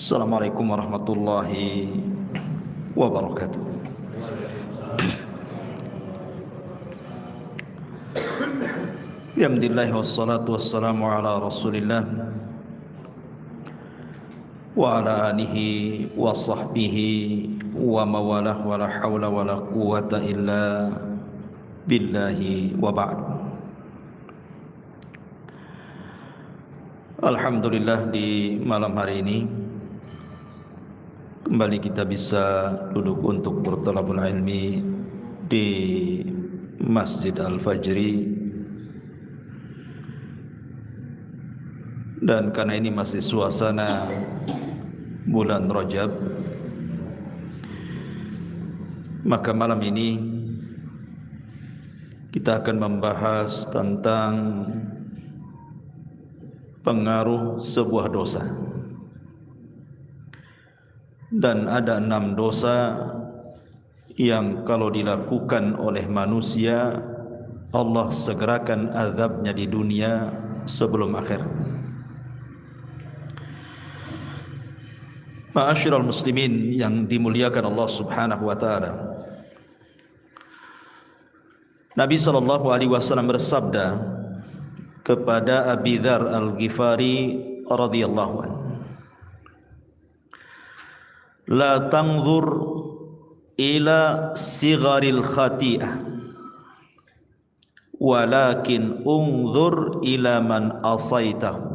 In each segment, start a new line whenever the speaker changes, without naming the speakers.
Assalamualaikum warahmatullahi wabarakatuh. Alhamdulillah wassalatu wassalamu ala Rasulillah wa ala alihi wa sahbihi wa mawalah wa la hawla wa la quwwata illa billahi wa ba'd. Alhamdulillah, di malam hari ini kembali kita bisa duduk untuk berthalabul ilmi di Masjid Al-Fajri, dan karena ini masih suasana bulan Rajab, maka malam ini kita akan membahas tentang pengaruh sebuah dosa. Dan ada 6 dosa yang kalau dilakukan oleh manusia, Allah segerakan azabnya di dunia sebelum akhirat. Ma'asyiral muslimin yang dimuliakan Allah Subhanahu wa taala, Nabi sallallahu alaihi wasallam bersabda kepada Abi Dzar Al-Ghifari radhiyallahu anhu, la tanzur ila sigharil khati'ah walakin unzur ila man asaitahu.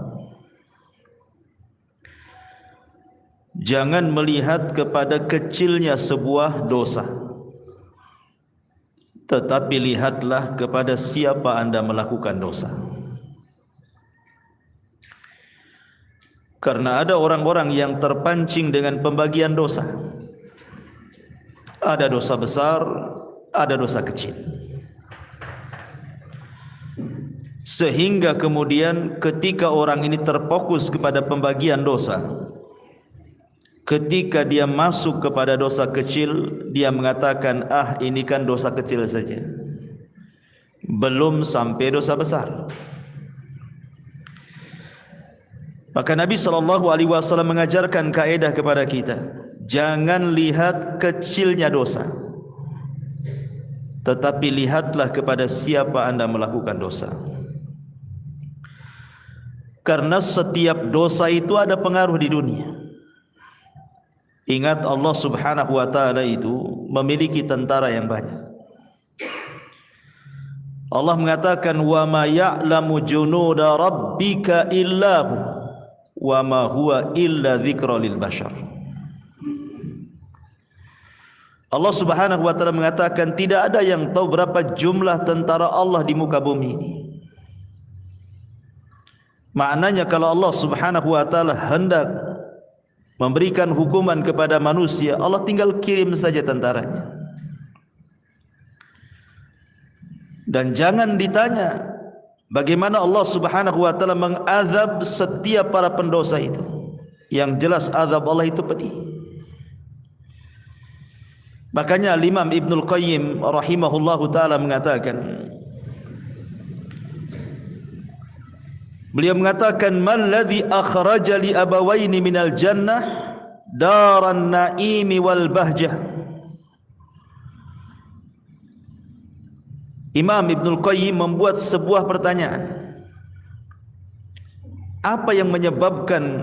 Jangan melihat kepada kecilnya sebuah dosa, tetapi lihatlah kepada siapa Anda melakukan dosa. Karena ada orang-orang yang terpancing dengan pembagian dosa. Ada dosa besar, ada dosa kecil. Sehingga kemudian ketika orang ini terfokus kepada pembagian dosa, ketika dia masuk kepada dosa kecil, dia mengatakan, ini kan dosa kecil saja, belum sampai dosa besar. Maka Nabi SAW mengajarkan kaedah kepada kita, jangan lihat kecilnya dosa, tetapi lihatlah kepada siapa Anda melakukan dosa. Karena setiap dosa itu ada pengaruh di dunia. Ingat, Allah Subhanahu wa taala itu memiliki tentara yang banyak. Allah mengatakan, wa ma ya'lamu junuda rabbika illahu wa ma huwa illa dzikra lil bashar. Allah Subhanahu wa taala mengatakan, tidak ada yang tahu berapa jumlah tentara Allah di muka bumi ini. Maknanya kalau Allah Subhanahu wa taala hendak memberikan hukuman kepada manusia, Allah tinggal kirim saja tentaranya. Dan jangan ditanya bagaimana Allah Subhanahu wa taala mengazab setiap para pendosa itu. Yang jelas azab Allah itu pedih. Makanya Imam Ibnul Qayyim rahimahullahu taala mengatakan, beliau mengatakan, man ladzi akhraja li abawaini minal jannah daran naimi wal bahjah. Imam Ibnul Qayyim membuat sebuah pertanyaan, apa yang menyebabkan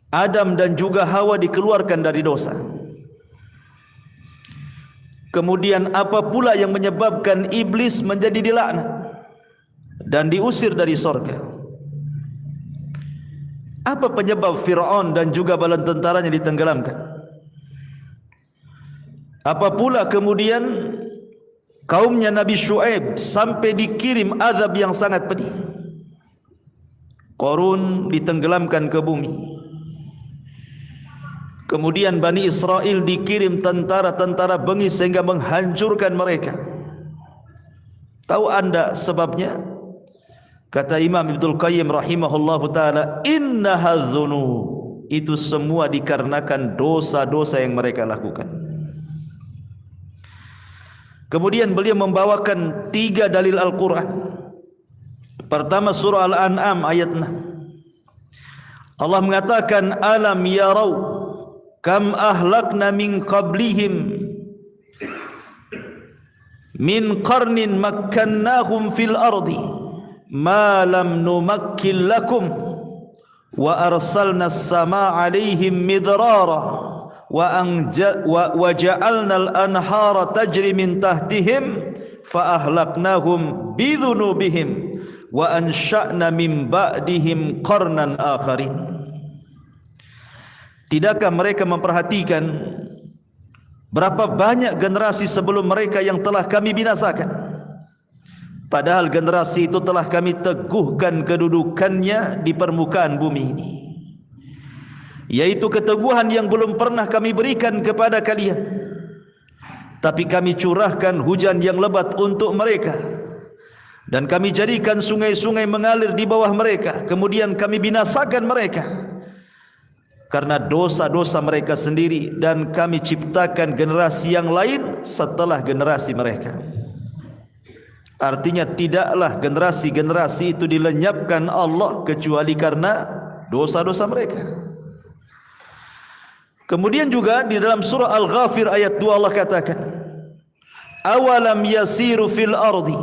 Adam dan juga Hawa dikeluarkan dari dosa? Kemudian apa pula yang menyebabkan iblis menjadi dilaknat dan diusir dari sorga? Apa penyebab Fir'aun dan juga bala tentaranya ditenggelamkan? Apa pula kemudian kaumnya Nabi Syuaib sampai dikirim azab yang sangat pedih? Qarun ditenggelamkan ke bumi. Kemudian Bani Israel dikirim tentara-tentara bengis sehingga menghancurkan mereka. Tahu Anda sebabnya? Kata Imam Ibnul Qayyim rahimahullahu taala, innaha dzunub, itu semua dikarenakan dosa-dosa yang mereka lakukan. Kemudian beliau membawakan 3 dalil Al-Quran. Pertama surah Al-An'am ayat 6. Allah mengatakan, alam yarau kam ahlakna min qablihim min qarnin makkannahum fil ardi ma lam numakkil lakum wa arsalna as-samaa 'alaihim midrara wa ja'alna al-anhara tajri min tahtihim fa ahlaknahum bidhunubihim wa ansha'na min ba'dihim qarnan akharin. Tidakkah mereka memperhatikan berapa banyak generasi sebelum mereka yang telah kami binasakan, padahal generasi itu telah kami teguhkan kedudukannya di permukaan bumi ini, yaitu keteguhan yang belum pernah kami berikan kepada kalian. Tapi kami curahkan hujan yang lebat untuk mereka, dan kami jadikan sungai-sungai mengalir di bawah mereka. Kemudian kami binasakan mereka karena dosa-dosa mereka sendiri, dan kami ciptakan generasi yang lain setelah generasi mereka. Artinya tidaklah generasi-generasi itu dilenyapkan Allah kecuali karena dosa-dosa mereka. Kemudian juga di dalam surah Al-Ghafir ayat 2 Allah katakan, awalam yasiru fil ardi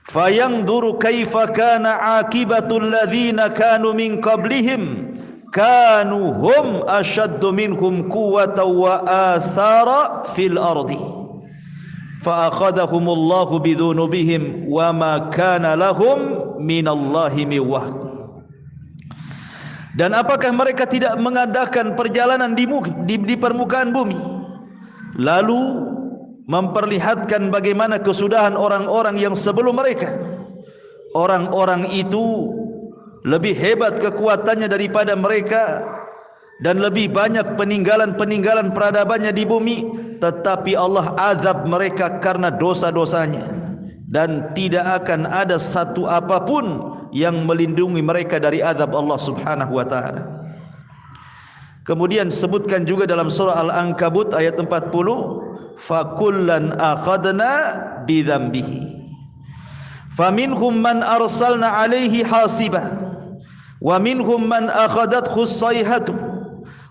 fayanzuru kaifa kana aqibatul ladzina kanu min qablihim kanu hum ashaddu minhum quwwatan wa athara fil ardi fa akhadhahumullahu bidhunubihim wa ma kana lahum minallahi min wahq. Dan apakah mereka tidak mengadakan perjalanan di permukaan bumi, lalu memperlihatkan bagaimana kesudahan orang-orang yang sebelum mereka? Orang-orang itu lebih hebat kekuatannya daripada mereka, dan lebih banyak peninggalan-peninggalan peradabannya di bumi, tetapi Allah azab mereka karena dosa-dosanya, dan tidak akan ada satu apapun yang melindungi mereka dari azab Allah Subhanahu wa taala. Kemudian sebutkan juga dalam surah Al-Ankabut ayat 40, fakullan akhadna bidzambihi faminhum man arsalna alaihi hasiba wa minhum man akhadathu as-sayhatu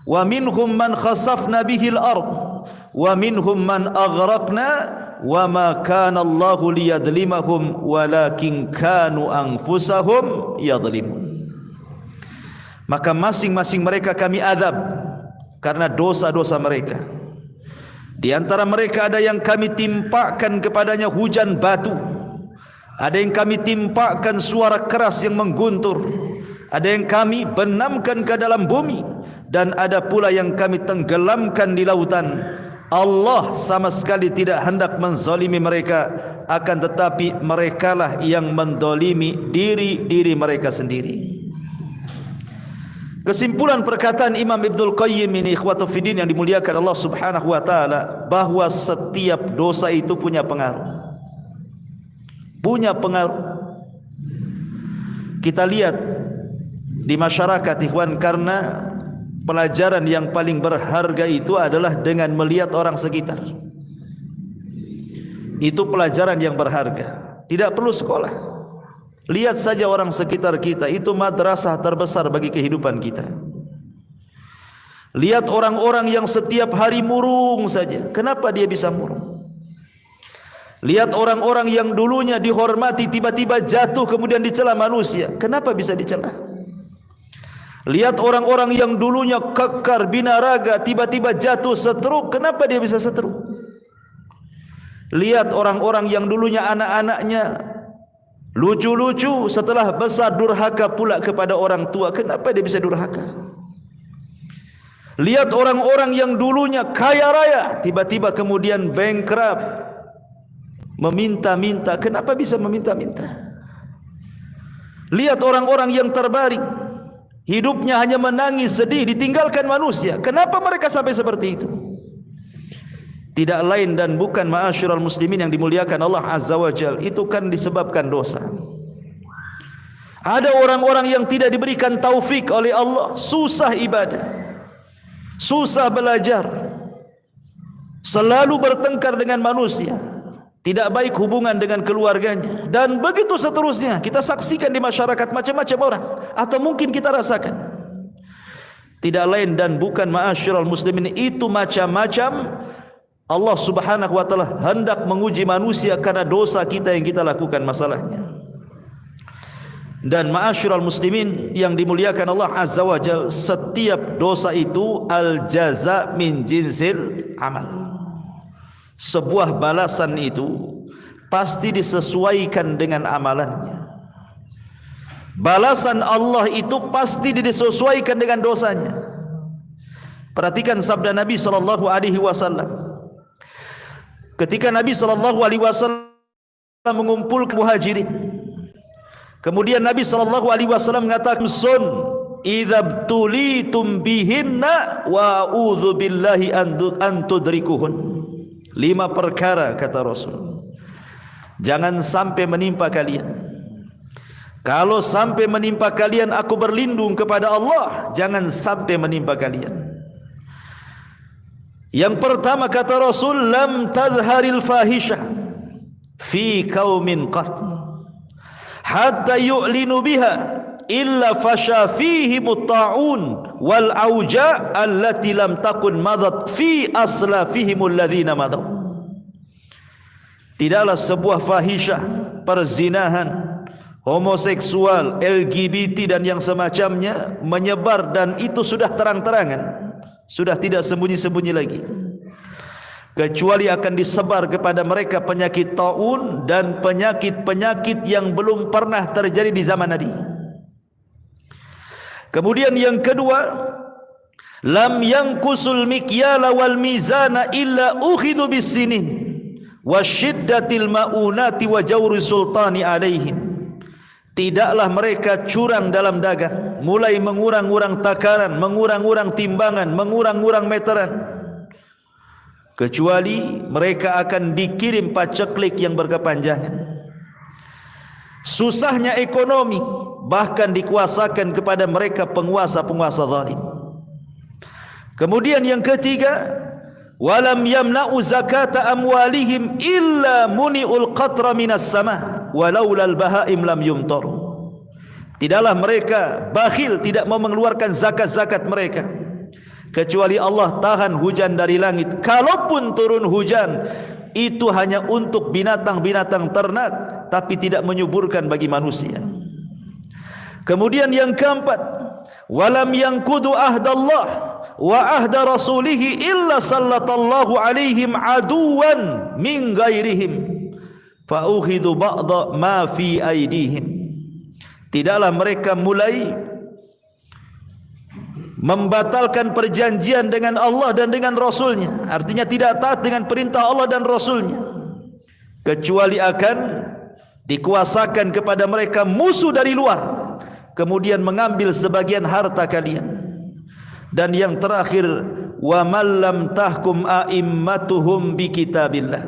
wa minhum man khasafna bihi al-ard wa minhum man aghraqna wa ma kana Allahu liyadlimahum walakin kanu anfusahum yadhlimun. Maka masing-masing mereka kami azab karena dosa-dosa mereka. Di antara mereka ada yang kami timpakan kepadanya hujan batu, ada yang kami timpakan suara keras yang mengguntur, ada yang kami benamkan ke dalam bumi, dan ada pula yang kami tenggelamkan di lautan. Allah sama sekali tidak hendak menzalimi mereka, akan tetapi merekalah yang menzalimi diri mereka sendiri. Kesimpulan perkataan Imam Ibnul Qayyim ini, ikhwatu fiddin yang dimuliakan Allah Subhanahu wa taala, bahwa setiap dosa itu punya pengaruh. Punya pengaruh. Kita lihat di masyarakat, ikhwan, karena pelajaran yang paling berharga itu adalah dengan melihat orang sekitar. Itu pelajaran yang berharga. Tidak perlu sekolah. Lihat saja orang sekitar kita, itu madrasah terbesar bagi kehidupan kita. Lihat orang-orang yang setiap hari murung saja. Kenapa dia bisa murung? Lihat orang-orang yang dulunya dihormati, tiba-tiba jatuh kemudian dicela manusia. Kenapa bisa dicela? Lihat orang-orang yang dulunya kekar binaraga, tiba-tiba jatuh stroke. Kenapa dia bisa stroke? Lihat orang-orang yang dulunya anak-anaknya lucu-lucu, setelah besar durhaka pula kepada orang tua. Kenapa dia bisa durhaka? Lihat orang-orang yang dulunya kaya raya, tiba-tiba kemudian bankrupt, meminta-minta. Kenapa bisa meminta-minta? Lihat orang-orang yang terbaring, hidupnya hanya menangis, sedih, ditinggalkan manusia. Kenapa mereka sampai seperti itu? Tidak lain dan bukan, ma'asyiral muslimin yang dimuliakan Allah Azza wa Jalla, itu kan disebabkan dosa. Ada orang-orang yang tidak diberikan taufik oleh Allah, susah ibadah, susah belajar, selalu bertengkar dengan manusia, tidak baik hubungan dengan keluarganya, dan begitu seterusnya. Kita saksikan di masyarakat macam-macam orang, atau mungkin kita rasakan. tidak lain dan bukan ma'asyiral muslimin, itu macam-macam Allah Subhanahu wa taala hendak menguji manusia karena dosa kita yang kita lakukan masalahnya. Dan ma'asyiral muslimin yang dimuliakan Allah Azza wa Jalla, setiap dosa itu al-jaza min jinsil amal. Sebuah balasan itu pasti disesuaikan dengan amalannya. Balasan Allah itu pasti disesuaikan dengan dosanya. Perhatikan sabda Nabi sallallahu alaihi wasallam. Ketika Nabi sallallahu alaihi wasallam mengumpulkan muhajirin, kemudian Nabi sallallahu alaihi wasallam mengatakan, "Sun idza btulitum bihinna wa a'udzu billahi an tudrikuhun." 5 perkara kata Rasul, jangan sampai menimpa kalian. Kalau sampai menimpa kalian, aku berlindung kepada Allah, jangan sampai menimpa kalian. Yang pertama kata Rasul, lam tazharil fahisha fi qaumin qat hatta yu'linu biha illa fasha fihi mutta'un wal auja allati lam takun madat fi aslafihim alladhina madaw. Tidaklah sebuah fahisyah, perzinahan, homoseksual, LGBT dan yang semacamnya menyebar, dan itu sudah terang-terangan, sudah tidak sembunyi-sembunyi lagi, kecuali akan disebar kepada mereka penyakit taun dan penyakit-penyakit yang belum pernah terjadi di zaman Nabi. Kemudian yang kedua, lam yanqusul mikyala wal mizana illa ukhidu bisinin wasyiddatil maunati wa jawri sultani alaihim. Tidaklah mereka curang dalam dagang, mulai mengurang-urang takaran, mengurang-urang timbangan, mengurang-urang meteran, kecuali mereka akan dikirim paceklik yang berkepanjangan. Susahnya ekonomi bahkan dikuasakan kepada mereka penguasa-penguasa zalim. Kemudian yang ketiga, walam yamna'u zakata amwalihim illa muni'ul qatra minas sama walaulal bahaim lam yumtaru. Tidaklah mereka bakhil, tidak mau mengeluarkan zakat-zakat mereka, kecuali Allah tahan hujan dari langit. Kalaupun turun hujan, itu hanya untuk binatang-binatang ternak, tapi tidak menyuburkan bagi manusia. Kemudian yang keempat, walam yanqudu ahdallah wa ahda rasulihi illa sallatallahu alaihim aduwan min ghairihim fa ukhidu ba'dha ma fi aidihim. Tidaklah mereka mulai membatalkan perjanjian dengan Allah dan dengan Rasulnya, artinya tidak taat dengan perintah Allah dan Rasulnya, kecuali akan dikuasakan kepada mereka musuh dari luar, kemudian mengambil sebagian harta kalian. Dan yang terakhir, wa man lam tahkum a'immatuhum bi kitabillah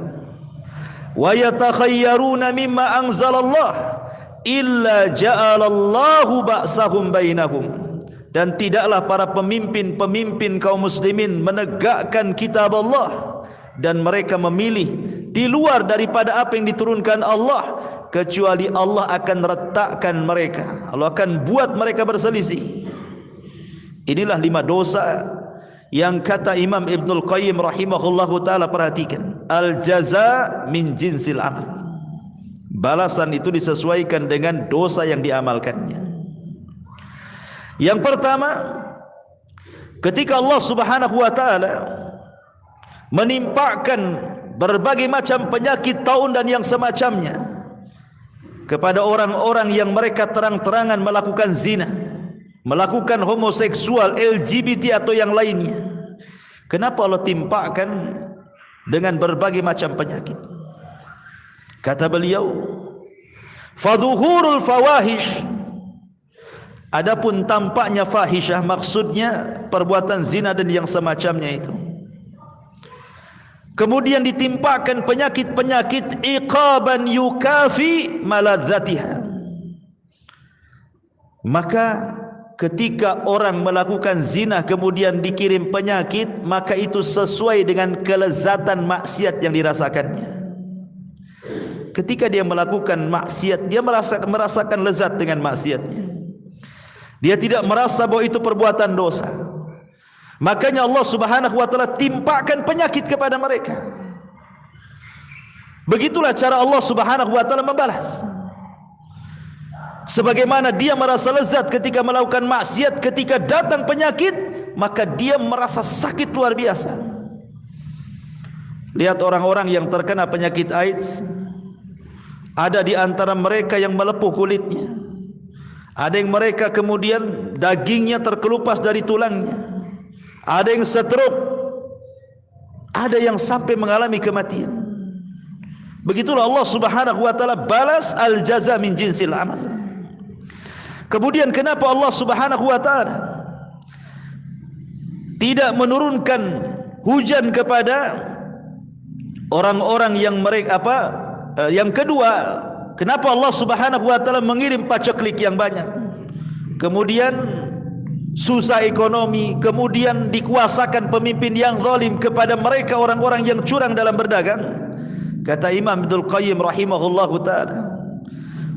wa yatakhayyaruna mimma anzalallah illa ja'alallahu ba'sahum bainahum. Dan tidaklah para pemimpin-pemimpin kaum muslimin menegakkan kitab Allah dan mereka memilih di luar daripada apa yang diturunkan Allah, kecuali Allah akan retakkan mereka, Allah akan buat mereka berselisih. Inilah 5 dosa yang kata Imam Ibnul Qayyim rahimahullahu ta'ala, perhatikan, al-jaza min jinsil amal. Balasan itu disesuaikan dengan dosa yang diamalkannya. Yang pertama, ketika Allah Subhanahu wa ta'ala menimpakan berbagai macam penyakit taun dan yang semacamnya kepada orang-orang yang mereka terang-terangan melakukan zina, melakukan homoseksual, LGBT atau yang lainnya, kenapa Allah timpakan dengan berbagai macam penyakit? Kata beliau, fadhuhurul fawahish, adapun tampaknya fahisyah, maksudnya perbuatan zina dan yang semacamnya itu, kemudian ditimpakan penyakit-penyakit iqaban yukafi maladzatiha. Maka ketika orang melakukan zina kemudian dikirim penyakit, maka itu sesuai dengan kelezatan maksiat yang dirasakannya. Ketika dia melakukan maksiat, dia merasakan lezat dengan maksiatnya. Dia tidak merasa bahwa itu perbuatan dosa. Makanya Allah Subhanahu wa taala timpakan penyakit kepada mereka. Begitulah cara Allah Subhanahu wa taala membalas. Sebagaimana dia merasa lezat ketika melakukan maksiat, ketika datang penyakit, maka dia merasa sakit luar biasa. Lihat orang-orang yang terkena penyakit AIDS, ada di antara mereka yang melepuh kulitnya, ada yang mereka kemudian dagingnya terkelupas dari tulangnya, ada yang stroke, ada yang sampai mengalami kematian. Begitulah Allah Subhanahu wa taala balas al-jaza min jinsil amal. Kemudian kenapa Allah Subhanahu wa taala tidak menurunkan hujan kepada orang-orang yang mereka yang kedua, kenapa Allah Subhanahu wa taala mengirim paceklik yang banyak, kemudian susah ekonomi, kemudian dikuasakan pemimpin yang zalim kepada mereka orang-orang yang curang dalam berdagang? Kata Imam Ibnul Qayyim rahimahullahu taala,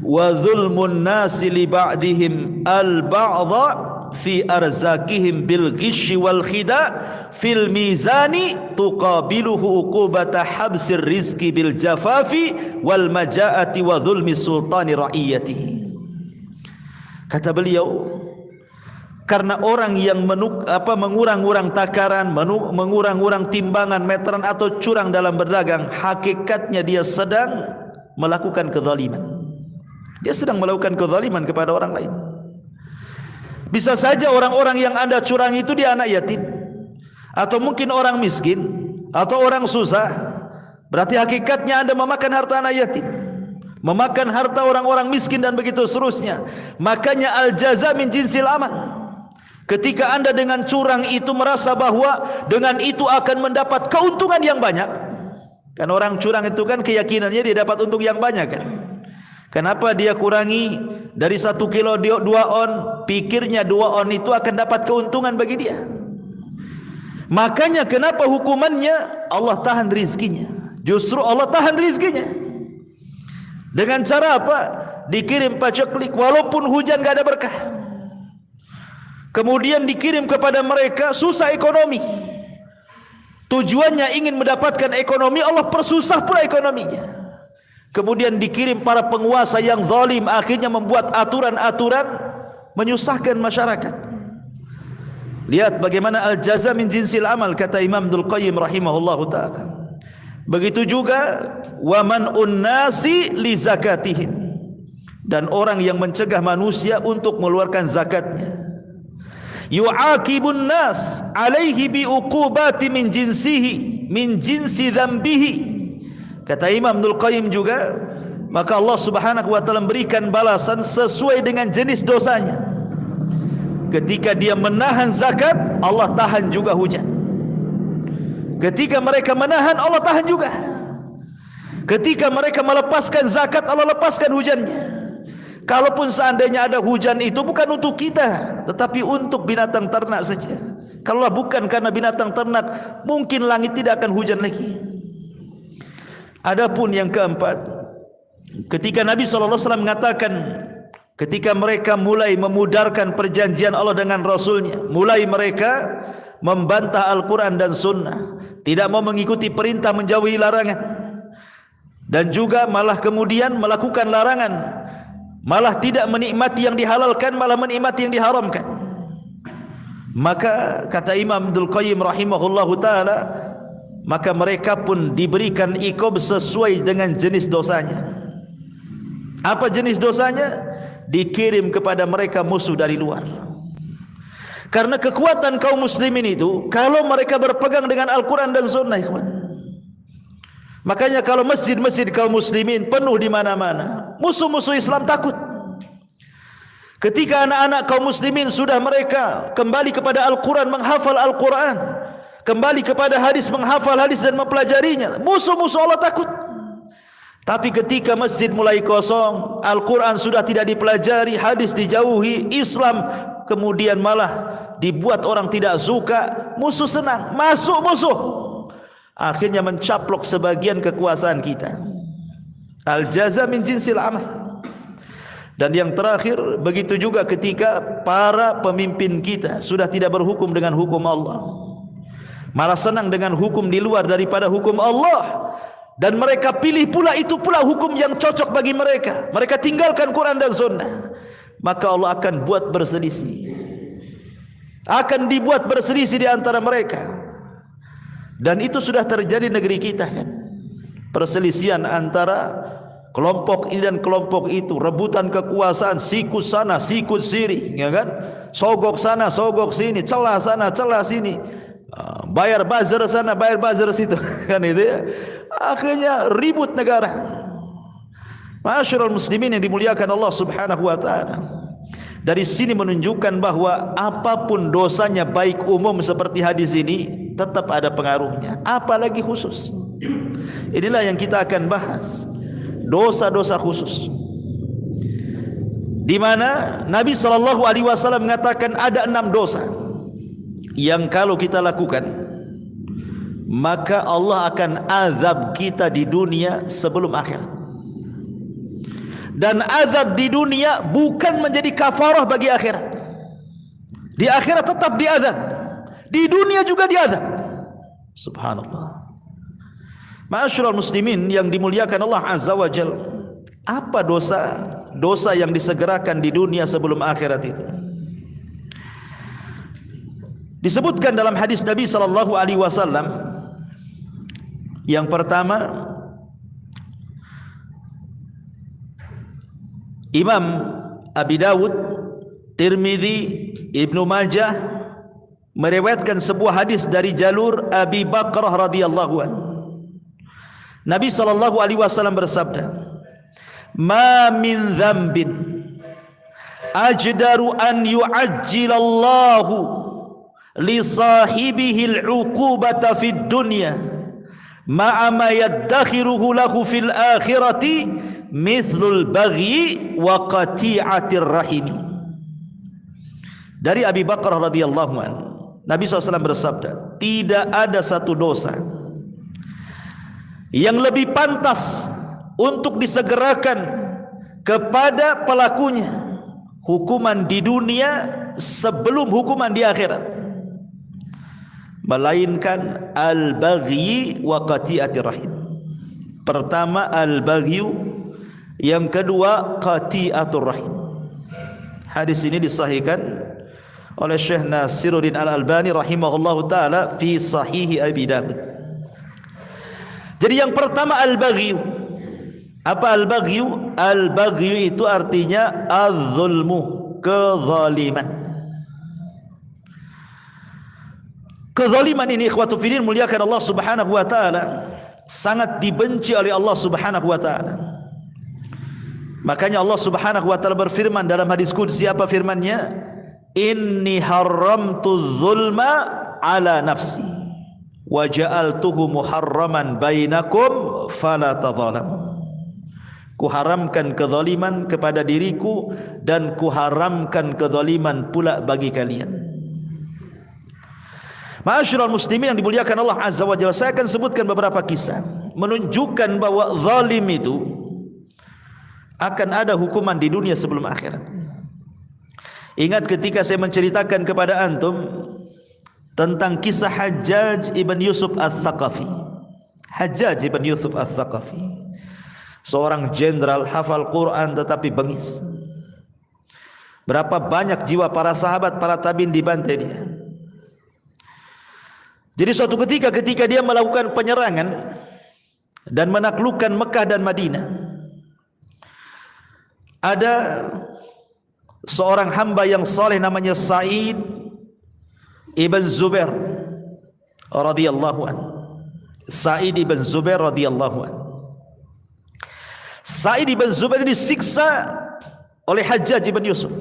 wa zulmun nasi li ba'dihim al-ba'dha fi arzakihim bil ghishi wal khida fil mizani tuqabiluhu uqubata habsir rizqi bil jafafi wal majaati wa zulmi sultani ra'iyatihi. Kata beliau, karena orang yang mengurang-urang takaran, mengurang-urang timbangan meteran atau curang dalam berdagang, hakikatnya dia sedang melakukan kezaliman. Dia sedang melakukan kezaliman kepada orang lain. Bisa saja orang-orang yang Anda curang itu dia anak yatim, atau mungkin orang miskin, atau orang susah. Berarti hakikatnya Anda memakan harta anak yatim, memakan harta orang-orang miskin, dan begitu seterusnya. Makanya al-jaza min jinsil amal. Ketika Anda dengan curang itu merasa bahwa dengan itu akan mendapat keuntungan yang banyak, kan orang curang itu kan keyakinannya dia dapat untung yang banyak kan. Kenapa dia kurangi dari 1 kilo 2 on, pikirnya 2 on itu akan dapat keuntungan bagi dia. Makanya kenapa hukumannya Allah tahan rizkinya. Justru Allah tahan rizkinya. Dengan cara apa? Dikirim paceklik, walaupun hujan gak ada berkah. Kemudian dikirim kepada mereka susah ekonomi. Tujuannya ingin mendapatkan ekonomi, Allah persusah pula ekonominya. Kemudian dikirim para penguasa yang zalim, akhirnya membuat aturan-aturan menyusahkan masyarakat. Lihat bagaimana al-jaza min jinsil amal, kata Imam Ibnul Qayyim rahimahullahu ta'ala. Begitu juga wa man'un nasi li zakatihim, dan orang yang mencegah manusia untuk mengeluarkan zakatnya. Yu'aqibun nas alaihi bi uqubati min jinsihi min jinsi dzambihi. Kata Imam Ibnul Qayyim juga, maka Allah Subhanahu wa taala memberikan balasan sesuai dengan jenis dosanya. Ketika dia menahan zakat, Allah tahan juga hujan. Ketika mereka menahan, Allah tahan juga. Ketika mereka melepaskan zakat, Allah lepaskan hujannya. Kalaupun seandainya ada hujan itu bukan untuk kita, tetapi untuk binatang ternak saja. Kalau bukan karena binatang ternak, mungkin langit tidak akan hujan lagi. Adapun yang keempat, ketika Nabi SAW mengatakan, ketika mereka mulai memudarkan perjanjian Allah dengan Rasulnya, mulai mereka membantah Al-Quran dan Sunnah, tidak mau mengikuti perintah, menjauhi larangan, dan juga malah kemudian melakukan larangan, malah tidak menikmati yang dihalalkan, malah menikmati yang diharamkan. Maka kata Imam Ibnul Qayyim rahimahullahu ta'ala, maka mereka pun diberikan iqab sesuai dengan jenis dosanya. Apa jenis dosanya? Dikirim kepada mereka musuh dari luar. Karena kekuatan kaum muslimin itu, kalau mereka berpegang dengan Al-Quran dan Sunnah, ikhwan. Makanya kalau masjid-masjid kaum muslimin penuh di mana-mana, musuh-musuh Islam takut. Ketika anak-anak kaum muslimin sudah mereka kembali kepada Al-Quran, menghafal Al-Quran, kembali kepada hadis, menghafal hadis dan mempelajarinya, musuh-musuh Allah takut. Tapi ketika masjid mulai kosong, Al-Quran sudah tidak dipelajari, hadis dijauhi, Islam kemudian malah dibuat orang tidak suka, musuh senang, masuk musuh, akhirnya mencaplok sebagian kekuasaan kita. Al-jaza min jinsil amal. Dan yang terakhir, begitu juga ketika para pemimpin kita sudah tidak berhukum dengan hukum Allah, malah senang dengan hukum di luar daripada hukum Allah, dan mereka pilih pula itu pula hukum yang cocok bagi mereka. Mereka tinggalkan Quran dan Sunnah, maka Allah akan buat berselisih, akan dibuat berselisih di antara mereka. Dan itu sudah terjadi di negeri kita kan, perselisihan antara kelompok ini dan kelompok itu, rebutan kekuasaan, sikut sana, sikut sini, ya kan? Sogok sana, sogok sini, celah sana, celah sini, bayar buzzer sana, bayar buzzer situ, kan itu ya. Akhirnya ribut negara. Ma'asyiral muslimin yang dimuliakan Allah Subhanahu wa taala. Dari sini menunjukkan bahwa apapun dosanya, baik umum seperti hadis ini, tetap ada pengaruhnya, apalagi khusus. Inilah yang kita akan bahas, dosa-dosa khusus, di mana Nabi SAW mengatakan ada 6 dosa yang kalau kita lakukan, maka Allah akan azab kita di dunia sebelum akhirat. Dan azab di dunia bukan menjadi kafarah bagi akhirat. Di akhirat tetap diazab, di dunia juga diazab. Subhanallah. Ma'asyiral muslimin yang dimuliakan Allah Azza wa Jalla, apa dosa yang disegerakan di dunia sebelum akhirat itu? Disebutkan dalam hadis Nabi sallallahu alaihi wasallam, yang pertama, Imam Abi Dawud, Tirmidzi, Ibnu Majah meriwayatkan sebuah hadis dari jalur Abi Bakrah radhiyallahu anhu. Nabi sallallahu alaihi wasallam bersabda, "Ma min dzambin ajdaru an yu'ajjilallahu li sahibihi al-'uqubata fid dunya ma'a ma yaddakhiruhu lahu fil akhirati mithlul baghi wa qati'atir rahim." Dari Abi Bakrah radhiyallahu anhu, Nabi SAW bersabda, tidak ada satu dosa yang lebih pantas untuk disegerakan kepada pelakunya hukuman di dunia sebelum hukuman di akhirat, melainkan al-baghi wa qati'atir rahim. Pertama al-baghi, yang kedua qati'atur rahim. Hadis ini disahihkan oleh Syekh Nasiruddin Al-Albani rahimahullahu taala fi Sahih Abi Dawud. Jadi yang pertama al-baghi. Apa al-baghi? Al-baghi itu artinya az-zulmu, kezaliman. Kezaliman ini ikhwatu fillah muliakan Allah Subhanahu wa taala, sangat dibenci oleh Allah Subhanahu wa taala. Makanya Allah Subhanahu wa taala berfirman dalam hadis qudsi, apa firman-Nya? Inni haramtu zulma ala nafsi wa ja'altuhu muharraman bainakum fala tadzalamu. Kuharamkan kezaliman kepada diriku dan kuharamkan kezaliman pula bagi kalian. Ma'asyiral muslimin yang dimuliakan Allah Azza wa Jalla, saya akan sebutkan beberapa kisah menunjukkan bahwa zalim itu akan ada hukuman di dunia sebelum akhirat. Ingat ketika saya menceritakan kepada antum tentang kisah Hajjaj ibn Yusuf al-Thaqafi. Hajjaj ibn Yusuf al-Thaqafi, seorang jenderal hafal Quran tetapi bengis. Berapa banyak jiwa para sahabat, para tabi'in dibantai dia. Jadi suatu ketika dia melakukan penyerangan dan menaklukkan Mekah dan Madinah, ada seorang hamba yang saleh namanya Sa'id ibn Zubair radhiyallahu anhu. Sa'id ibn Zubair radhiyallahu anhu. Sa'id ibn Zubair disiksa oleh Hajjaj ibn Yusuf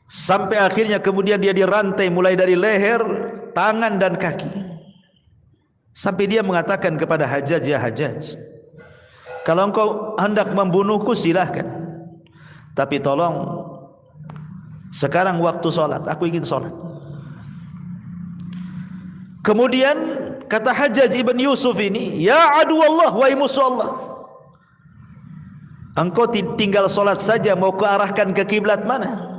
sampai akhirnya kemudian dia dirantai mulai dari leher, tangan dan kaki, sampai dia mengatakan kepada Hajjaj, ya Hajjaj, kalau engkau hendak membunuhku silahkan, tapi tolong sekarang waktu sholat, aku ingin sholat. Kemudian kata Hajjaj ibn Yusuf ini, ya adu Allah, wahai musuh Allah, Engkau tinggal solat saja, mau kuarahkan ke kiblat mana?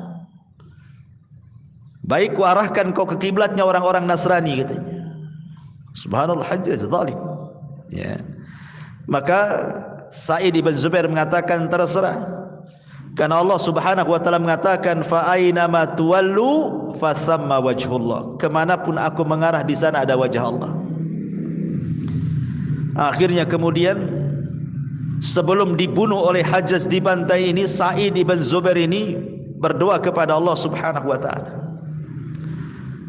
Baik kuarahkan kau ke kiblatnya orang-orang Nasrani katanya. Subhanallah, Hajjaj zalim. Ya. Maka Sa'id ibn Zubair mengatakan terserah. Karena Allah Subhanahu wa taala mengatakan fa aina ma tuwallu fa thamma wajhullah. Kemanapun aku mengarah di sana ada wajah Allah. Akhirnya kemudian sebelum dibunuh oleh Hajjaj di pantai ini, Sa'id ibn Zubair ini berdoa kepada Allah Subhanahu wa taala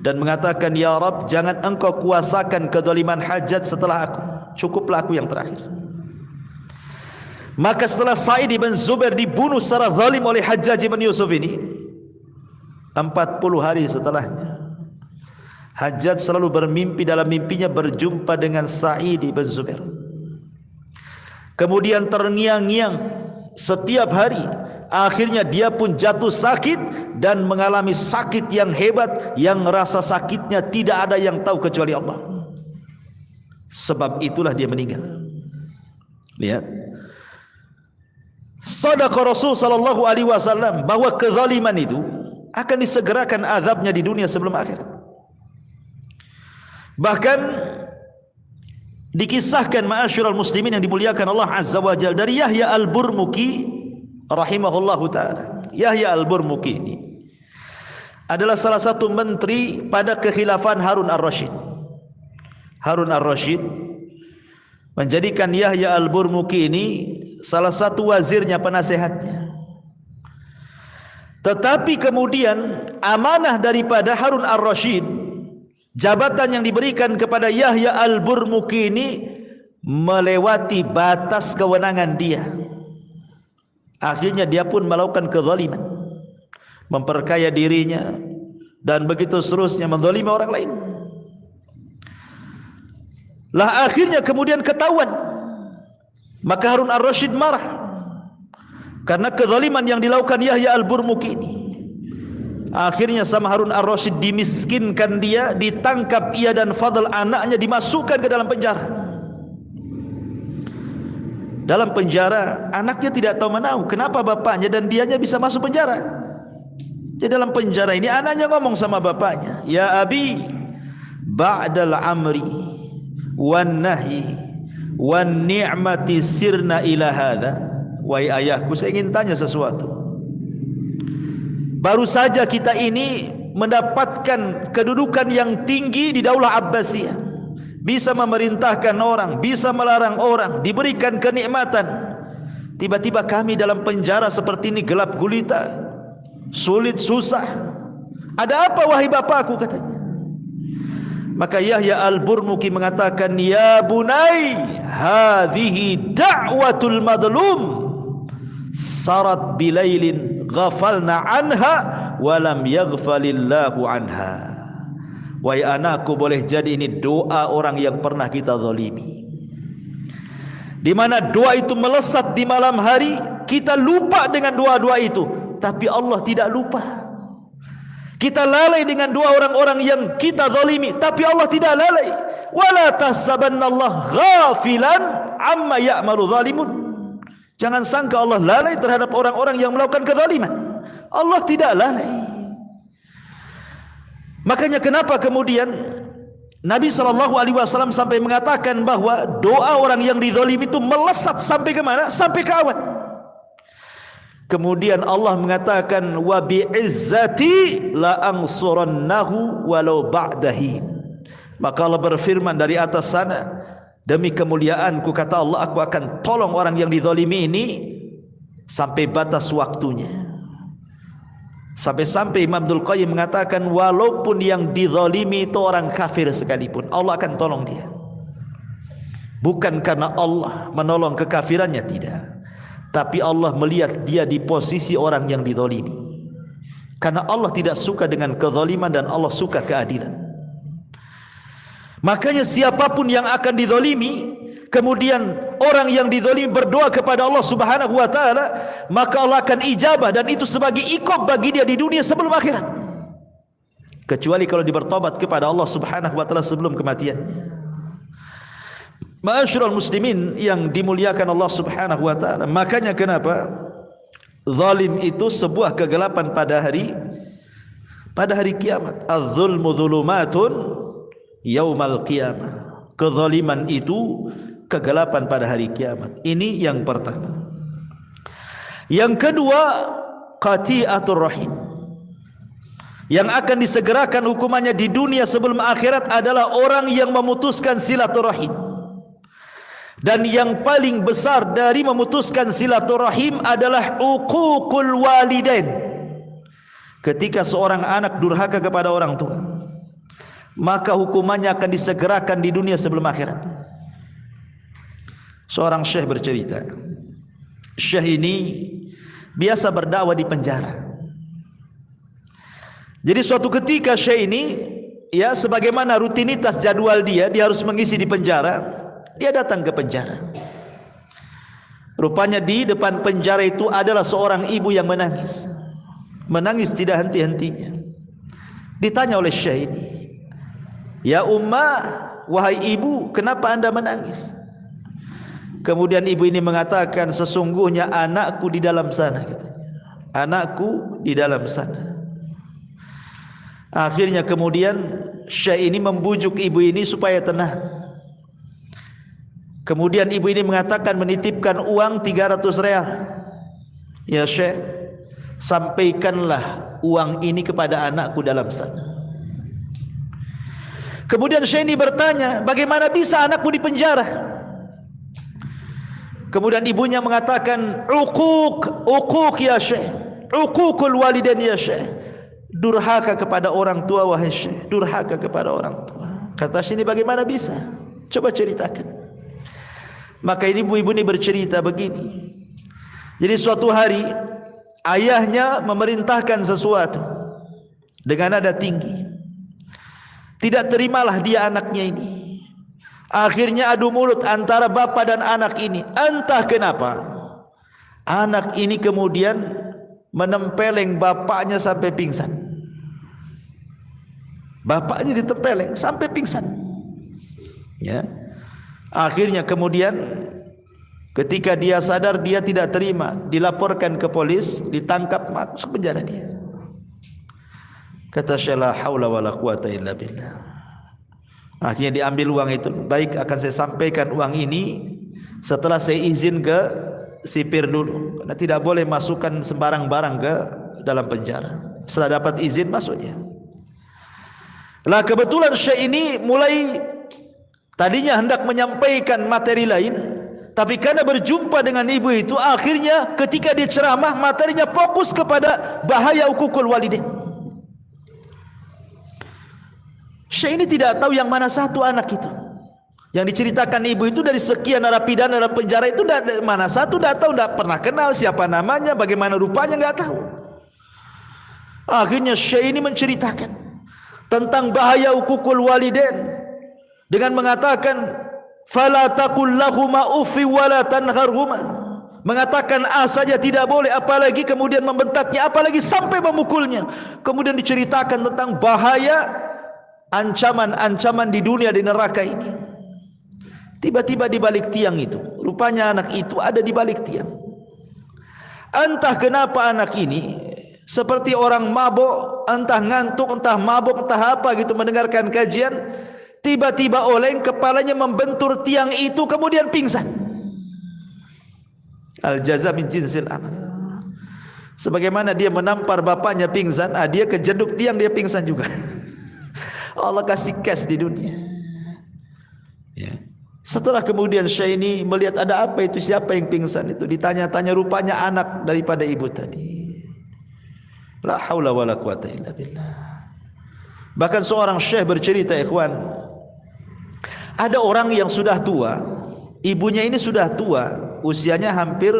dan mengatakan, ya Rabb, jangan engkau kuasakan kezaliman Hajjaj setelah aku, cukuplah aku yang terakhir. Maka setelah Sa'id ibn Zubair dibunuh secara zalim oleh Hajjaj ibn Yusuf ini, 40 hari setelahnya Hajjaj selalu bermimpi, dalam mimpinya berjumpa dengan Sa'id ibn Zubair. Kemudian terngiang-ngiang setiap hari. Akhirnya dia pun jatuh sakit dan mengalami sakit yang hebat, yang rasa sakitnya tidak ada yang tahu kecuali Allah. Sebab itulah dia meninggal. Lihat, Shadaqa Rasul sallallahu alaihi wasallam bahwa kezaliman itu akan disegerakan azabnya di dunia sebelum akhirat. Bahkan dikisahkan ma'asyiral muslimin yang dimuliakan Allah Azza wa Jalla dari Yahya Al-Burmuki rahimahullahu taala. Yahya Al-Burmuki ini adalah salah satu menteri pada kekhilafan Harun Ar-Rasyid. Harun Ar-Rasyid menjadikan Yahya Al-Burmuki ini salah satu wazirnya, penasehatnya. Tetapi kemudian amanah daripada Harun Ar-Rasyid, jabatan yang diberikan kepada Yahya Al-Burmuki ini melewati batas kewenangan dia. Akhirnya dia pun melakukan kezaliman, memperkaya dirinya dan begitu seterusnya, menzalimi orang lain. Lah akhirnya kemudian ketahuan. Maka Harun Ar-Rasyid marah karena kezaliman yang dilakukan Yahya Al-Burmuki ini. Akhirnya sama Harun Ar-Rasyid dimiskinkan dia, ditangkap ia dan Fadl anaknya, dimasukkan ke dalam penjara. Dalam penjara anaknya tidak tahu menahu kenapa bapaknya dan dianya bisa masuk penjara. Di dalam penjara ini anaknya ngomong sama bapaknya, ya abi, ba'dal amri wan nahi wan ni'mati sirna ila hadha. Wahai ayahku, saya ingin tanya sesuatu. Baru saja kita ini mendapatkan kedudukan yang tinggi di Daulah Abbasiyah, bisa memerintahkan orang, bisa melarang orang, diberikan kenikmatan. Tiba-tiba kami dalam penjara seperti ini, gelap gulita, sulit, susah. Ada apa wahai bapakku, katanya. Maka Yahya Al-Burmuki mengatakan, ya bunai, hadhihi da'watul madlum sarat bilailin ghafalna anha walam yaghfalillahu anha. Wahai anakku, boleh jadi ini doa orang yang pernah kita zalimi, di mana doa itu melesat di malam hari. Kita lupa dengan doa-doa itu, tapi Allah tidak lupa. Kita lalai dengan doa orang-orang yang kita zalimi, tapi Allah tidak lalai. Wala tahsabannallaha ghafilan amma ya'malu zalimun. Jangan sangka Allah lalai terhadap orang-orang yang melakukan kezaliman. Allah tidak lalai. Makanya kenapa kemudian Nabi SAW sampai mengatakan bahwa doa orang yang dizalimi itu melesat sampai ke mana? Sampai ke awan. Kemudian Allah mengatakan, wa bi'izzati la ansurannahu walau ba'dahin. Maka Allah berfirman dari atas sana, demi kemuliaanku, kata Allah, aku akan tolong orang yang dizalimi ini sampai batas waktunya. Sampai-sampai Imam Abdul Qayyim mengatakan, walaupun yang dizalimi itu orang kafir sekalipun, Allah akan tolong dia. Bukan karena Allah menolong kekafirannya, tidak, tapi Allah melihat dia di posisi orang yang dizalimi. Karena Allah tidak suka dengan kezaliman dan Allah suka keadilan. Makanya siapapun yang akan dizalimi, kemudian orang yang dizalimi berdoa kepada Allah Subhanahu wa taala, maka Allah akan ijabah, dan itu sebagai iqab bagi dia di dunia sebelum akhirat. Kecuali kalau dia bertobat kepada Allah Subhanahu wa taala sebelum kematiannya. Ma'asyiral muslimin yang dimuliakan Allah Subhanahu wa taala, makanya kenapa zalim itu sebuah kegelapan pada hari kiamat. Az-zulmu dzulumatun yaumal qiyamah. Kezaliman itu kegelapan pada hari kiamat. Ini yang pertama. Yang kedua, qati'atur rahim. Yang akan disegerakan hukumannya di dunia sebelum akhirat adalah orang yang memutuskan silaturahim. Dan yang paling besar dari memutuskan silaturahim adalah uququl walidain. Ketika seorang anak durhaka kepada orang tua, maka hukumannya akan disegerakan di dunia sebelum akhirat. Seorang syekh bercerita, syekh ini biasa berdakwah di penjara. Jadi suatu ketika syekh ini, ya sebagaimana rutinitas jadwal dia harus mengisi di penjara. Dia datang ke penjara. Rupanya di depan penjara itu adalah seorang ibu yang menangis. Menangis tidak henti-hentinya. Ditanya oleh syekh ini, "Ya ummah, wahai ibu, kenapa anda menangis?" Kemudian ibu ini mengatakan, "Sesungguhnya anakku di dalam sana," katanya. "Anakku di dalam sana." Akhirnya kemudian syekh ini membujuk ibu ini supaya tenang. Kemudian ibu ini mengatakan, menitipkan uang 300 real. "Ya syekh, sampaikanlah uang ini kepada anakku dalam sana." Kemudian syekh ini bertanya, "Bagaimana bisa anakku di penjara?" Kemudian ibunya mengatakan, "Uquq ya syekh, uququl walidain ya syekh." Durhaka kepada orang tua wahai syekh, durhaka kepada orang tua. Kata syekh ini, "Bagaimana bisa? Coba ceritakan." Maka ibu ini bercerita begini. Jadi suatu hari ayahnya memerintahkan sesuatu dengan nada tinggi. Tidak terimalah dia anaknya ini. Akhirnya adu mulut antara bapa dan anak ini. Entah kenapa anak ini kemudian menempeleng bapaknya sampai pingsan. Bapaknya ditempeleng sampai pingsan. Ya. Akhirnya kemudian ketika dia sadar, dia tidak terima, dilaporkan ke polis, ditangkap, masuk penjara dia. Kata syekh, la haula wala quwata illa billah. Akhirnya diambil uang itu. "Baik, akan saya sampaikan uang ini setelah saya izin ke sipir dulu, karena tidak boleh masukkan sembarang barang ke dalam penjara. Setelah dapat izin masuknya." Lah kebetulan syekh ini mulai tadinya hendak menyampaikan materi lain, tapi karena berjumpa dengan ibu itu, akhirnya ketika dia ceramah materinya fokus kepada bahaya uququl walidain. Syekh ini tidak tahu yang mana satu anak itu. Yang diceritakan ibu itu dari sekian narapidana dalam penjara itu, mana satu tidak tahu, tidak pernah kenal siapa namanya, bagaimana rupanya, nggak tahu. Akhirnya syekh ini menceritakan tentang bahaya uququl walidain dengan mengatakan, "Fala taqul lahuma uffi wala tanharhuma." Mengatakan A saja tidak boleh, apalagi kemudian membentaknya, apalagi sampai memukulnya. Kemudian diceritakan tentang bahaya ancaman-ancaman di dunia, di neraka ini. Tiba-tiba di balik tiang itu, rupanya anak itu ada di balik tiang. Entah kenapa anak ini seperti orang mabuk, entah ngantuk, entah mabuk, entah apa gitu, mendengarkan kajian, tiba-tiba oleng, kepalanya membentur tiang itu, kemudian pingsan. Al-jaza min jinsil amal. Sebagaimana dia menampar bapaknya pingsan, dia kejeduk tiang, dia pingsan juga. Allah kasih cash di dunia. Ya. Setelah kemudian syekh ini melihat ada apa itu, siapa yang pingsan itu, ditanya-tanya, rupanya anak daripada ibu tadi. La haula wala quwata illa billah. Bahkan seorang syekh bercerita, ikhwan, ada orang yang sudah tua, ibunya ini sudah tua, usianya hampir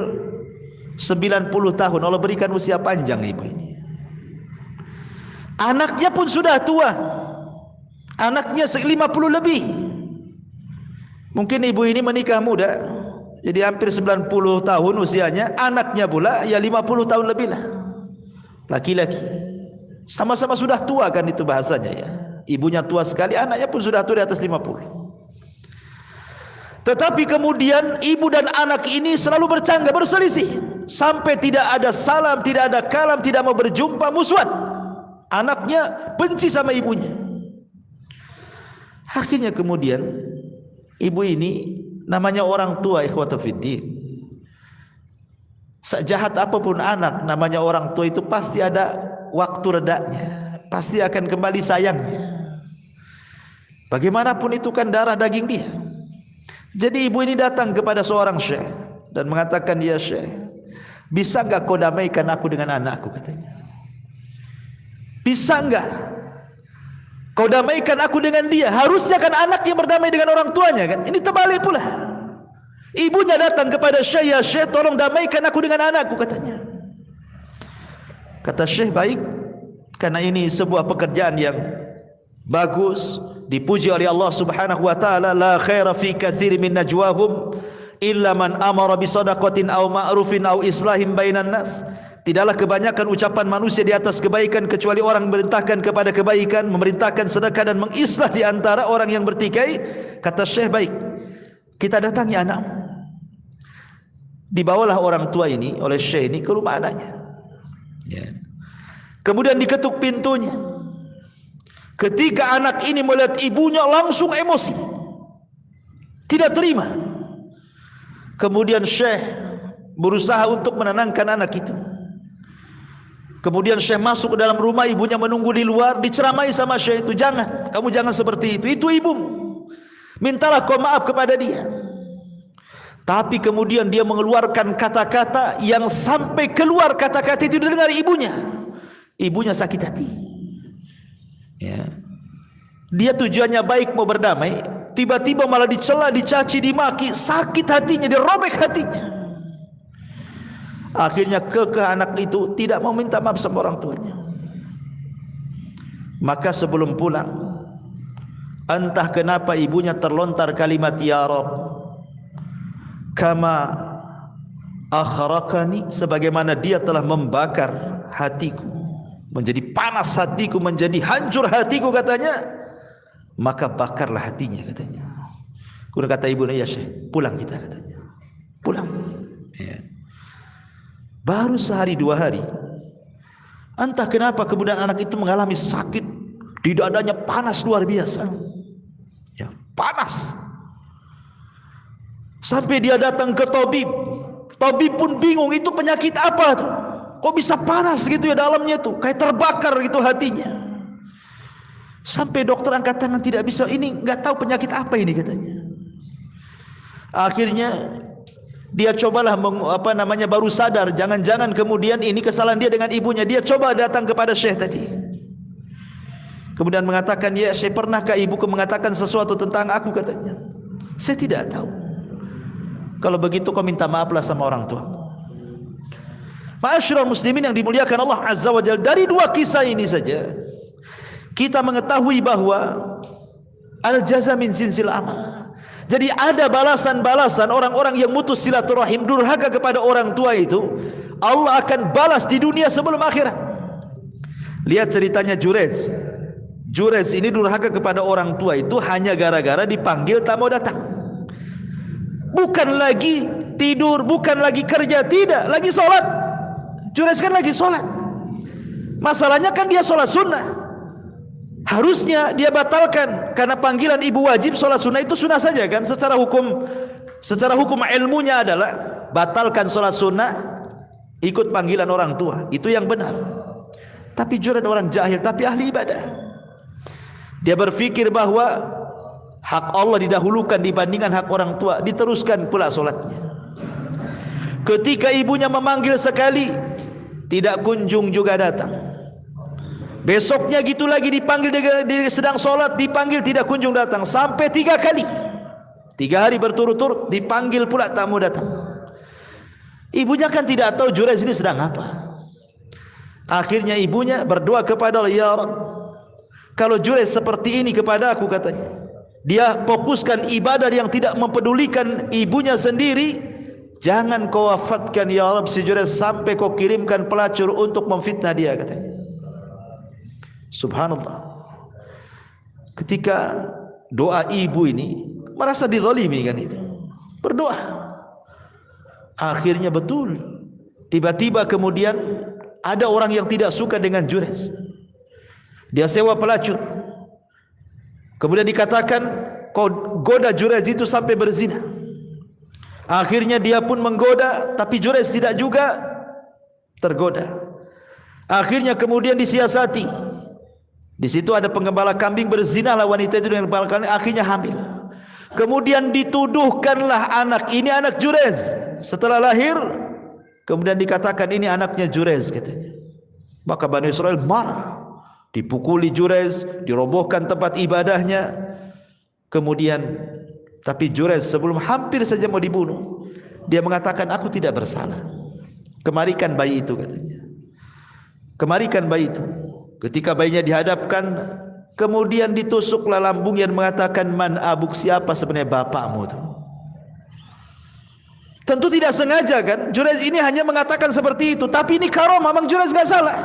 90 tahun. Allah berikan usia panjang ibu ini. Anaknya pun sudah tua, anaknya 50 lebih. Mungkin ibu ini menikah muda, jadi hampir 90 tahun usianya. Anaknya pula ya 50 tahun lebih lah, laki-laki. Sama-sama sudah tua kan, itu bahasanya ya. Ibunya tua sekali, anaknya pun sudah tua di atas 50. Tetapi kemudian ibu dan anak ini selalu bercanggah, berselisih, sampai tidak ada salam, tidak ada kalam, tidak mau berjumpa, musuhan. Anaknya benci sama ibunya. Akhirnya kemudian ibu ini, namanya orang tua, ikhwata fiddin, sejahat apapun anak, namanya orang tua itu pasti ada waktu redanya, pasti akan kembali sayangnya. Bagaimanapun itu kan darah daging dia. Jadi ibu ini datang kepada seorang syekh dan mengatakan, ya syekh, bisa enggak kau damaikan aku dengan anakku, katanya. Bisa enggak kau damaikan aku dengan dia? Harusnya kan anak yang berdamai dengan orang tuanya kan. Ini terbalik pula. Ibunya datang kepada syekh, ya syekh, tolong damaikan aku dengan anakku, katanya. Kata syekh, baik, karena ini sebuah pekerjaan yang bagus, dipuji oleh Allah Subhanahu wa taala. La khaira fi katsiri min najwahum illa man amara bi shadaqatin aw ma'rufin aw islahin bainan nas. Tidaklah kebanyakan ucapan manusia di atas kebaikan kecuali orang memerintahkan kepada kebaikan, memerintahkan sedekah dan mengislah di antara orang yang bertikai. Kata syekh, baik, kita datangi anakmu. Dibawalah orang tua ini oleh syekh ini ke rumah anaknya, ya. Kemudian diketuk pintunya. Ketika anak ini melihat ibunya langsung emosi, tidak terima. Kemudian syekh berusaha untuk menenangkan anak itu. Kemudian syekh masuk ke dalam rumah, ibunya menunggu di luar, diceramai sama syekh itu, jangan, kamu jangan seperti itu ibumu, mintalah kau maaf kepada dia. Tapi kemudian dia mengeluarkan kata-kata yang sampai keluar kata-kata itu didengar ibunya. Ibunya sakit hati, ya. Dia tujuannya baik, mau berdamai, tiba-tiba malah dicela, dicaci, dimaki, sakit hatinya, dirobek hatinya. Akhirnya kekeh anak itu tidak mau minta maaf sama orang tuanya. Maka sebelum pulang, entah kenapa ibunya terlontar kalimat, ya Rabb, kama akhraqani, sebagaimana dia telah membakar hatiku, menjadi panas hatiku, menjadi hancur hatiku, katanya, maka bakarlah hatinya, katanya. Kemudian kata ibunya, ya syekh, pulang kita, katanya. Pulang, ya. Baru sehari dua hari, entah kenapa kemudian anak itu mengalami sakit di dadanya, panas luar biasa, ya, panas. Sampai dia datang ke tabib. Tabib pun bingung, itu penyakit apa tuh? Kok bisa panas gitu ya dalamnya tuh, kayak terbakar gitu hatinya. Sampai dokter angkat tangan, tidak bisa, ini nggak tahu penyakit apa ini, katanya. Akhirnya dia cobalah baru sadar, jangan-jangan kemudian ini kesalahan dia dengan ibunya. Dia coba datang kepada syekh tadi. Kemudian mengatakan, ya syekh, pernahkah ibuku mengatakan sesuatu tentang aku, katanya. Saya tidak tahu. Kalau begitu kau minta maaflah sama orang tuamu. Ma'asyiral muslimin yang dimuliakan Allah Azza wa Jalla, dari dua kisah ini saja kita mengetahui bahwa al-jaza min jinsil amal. Jadi ada balasan-balasan orang-orang yang mutus silaturahim, durhaka kepada orang tua itu, Allah akan balas di dunia sebelum akhirat. Lihat ceritanya Jurez. Jurez ini durhaka kepada orang tua itu hanya gara-gara dipanggil tak mau datang. Bukan lagi tidur, bukan lagi kerja, tidak, lagi sholat. Jurez kan lagi sholat. Masalahnya kan dia sholat sunnah. Harusnya dia batalkan, karena panggilan ibu wajib, sholat sunnah itu sunnah saja kan. Secara hukum ilmunya adalah batalkan sholat sunnah, ikut panggilan orang tua, itu yang benar. Tapi Jurez orang jahil tapi ahli ibadah. Dia berpikir bahwa hak Allah didahulukan dibandingkan hak orang tua, diteruskan pula sholatnya. Ketika ibunya memanggil sekali, tidak kunjung juga datang. Besoknya gitu lagi dipanggil, dia sedang sholat, dipanggil tidak kunjung datang, sampai 3 kali. 3 hari berturut-turut dipanggil pula tak mau datang. Ibunya kan tidak tahu Jurez ini sedang apa. Akhirnya ibunya berdoa kepada Allah, ya Rabb, kalau Jurez seperti ini kepada aku, katanya, dia fokuskan ibadah yang tidak mempedulikan ibunya sendiri, jangan kau wafatkan ya Rabb si Jurez sampai kau kirimkan pelacur untuk memfitnah dia, katanya. Subhanallah. Ketika doa ibu ini merasa dizalimi kan itu. berdoa. Akhirnya betul, tiba-tiba kemudian ada orang yang tidak suka dengan Jurayj. Dia sewa pelacur, kemudian dikatakan, kau goda Jurayj itu sampai berzina. Akhirnya dia pun menggoda, tapi Jurayj tidak juga tergoda. Akhirnya kemudian disiasati. Di situ ada penggembala kambing, berzina lah wanita itu dengan penggembala kambing, akhirnya hamil. Kemudian dituduhkanlah anak ini anak Jurayj. Setelah lahir, kemudian dikatakan ini anaknya Jurayj katanya. Maka Bani Israel marah, dipukuli Jurayj, dirobohkan tempat ibadahnya. Kemudian tapi Jurayj sebelum hampir saja mau dibunuh, dia mengatakan aku tidak bersalah. Kemarikan bayi itu katanya. Kemarikan bayi itu. Ketika bayinya dihadapkan, kemudian ditusuklah lambungnya dan mengatakan, man abuk, siapa sebenarnya bapakmu itu? Tentu tidak sengaja kan, Jurayj ini hanya mengatakan seperti itu, tapi ini karamah, memang Jurayj enggak salah.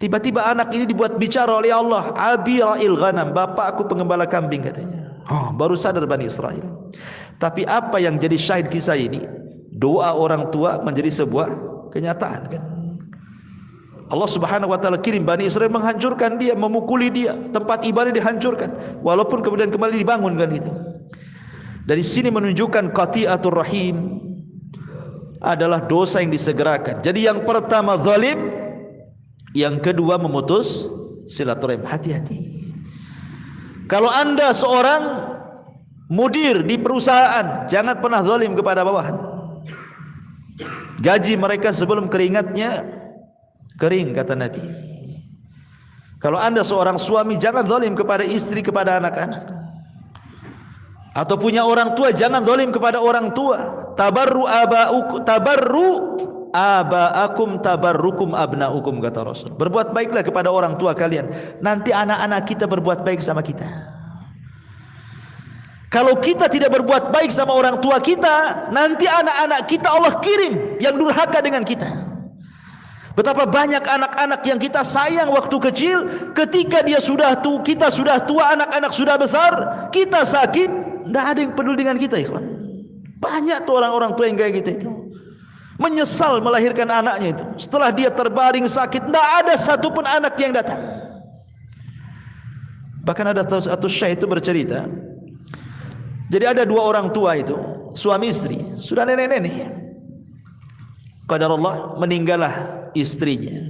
Tiba-tiba anak ini dibuat bicara oleh Allah, abi ra'il ghanam, bapak aku pengembala kambing katanya. Oh, baru sadar Bani Israel. Tapi apa yang jadi syahid kisah ini? Doa orang tua menjadi sebuah kenyataan kan. Allah Subhanahu wa taala kirim Bani Israel menghancurkan dia, memukuli dia, tempat ibadah dihancurkan, walaupun kemudian kembali dibangunkan itu. Dari sini menunjukkan qati'atur rahim adalah dosa yang disegerakan. Jadi yang pertama zalim, yang kedua memutus silaturahim. Hati-hati. Kalau anda seorang mudir di perusahaan, jangan pernah zalim kepada bawahan. Gaji mereka sebelum keringatnya kering, kata Nabi. Kalau anda seorang suami, jangan zalim kepada istri, kepada anak-anak. Atau punya orang tua, jangan zalim kepada orang tua. Tabarru aba'akum tabarrukum abna'ukum, kata Rasul. Berbuat baiklah kepada orang tua kalian, nanti anak-anak kita berbuat baik sama kita. Kalau kita tidak berbuat baik sama orang tua kita, nanti anak-anak kita Allah kirim yang durhaka dengan kita. Betapa banyak anak-anak yang kita sayang waktu kecil, ketika dia sudah tua, kita sudah tua, anak-anak sudah besar, kita sakit, tidak ada yang peduli dengan kita, ikhwan. Banyak tuh orang-orang tua yang kayak gitu itu. Menyesal melahirkan anaknya itu. Setelah dia terbaring sakit, tidak ada satupun anak yang datang. Bahkan ada satu syekh itu bercerita. Jadi ada dua orang tua itu, suami istri, sudah nenek-nenek. Qadarullah, meninggallah istrinya.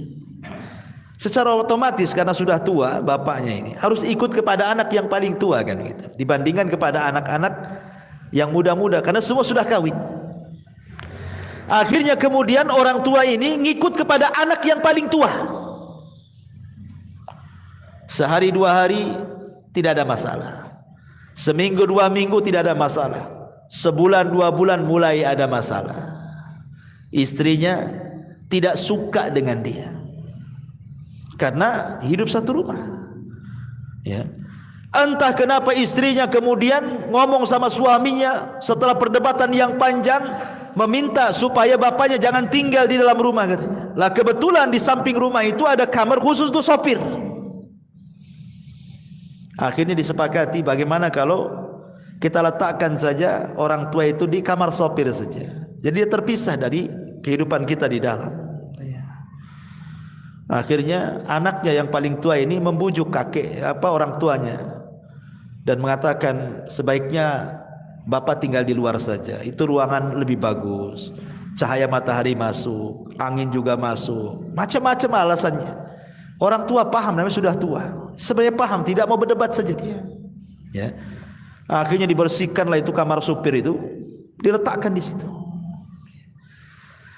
Secara otomatis karena sudah tua bapaknya ini harus ikut kepada anak yang paling tua kan gitu, dibandingkan kepada anak-anak yang muda-muda karena semua sudah kawin. Akhirnya kemudian orang tua ini ngikut kepada anak yang paling tua. Sehari dua hari tidak ada masalah, seminggu dua minggu tidak ada masalah, sebulan dua bulan mulai ada masalah. Istrinya tidak suka dengan dia karena hidup satu rumah, ya. Entah kenapa istrinya kemudian ngomong sama suaminya setelah perdebatan yang panjang, meminta supaya bapaknya jangan tinggal di dalam rumah katanya. Lah kebetulan di samping rumah itu ada kamar khusus untuk sopir. Akhirnya disepakati, bagaimana kalau kita letakkan saja orang tua itu di kamar sopir saja. Jadi dia terpisah dari kehidupan kita di dalam. Akhirnya anaknya yang paling tua ini membujuk orang tuanya dan mengatakan sebaiknya bapak tinggal di luar saja. Itu ruangan lebih bagus, cahaya matahari masuk, angin juga masuk, macam-macam alasannya. Orang tua paham, namanya sudah tua. Sebenarnya paham, tidak mau berdebat saja dia. Ya. Akhirnya dibersihkanlah itu kamar supir itu, diletakkan di situ.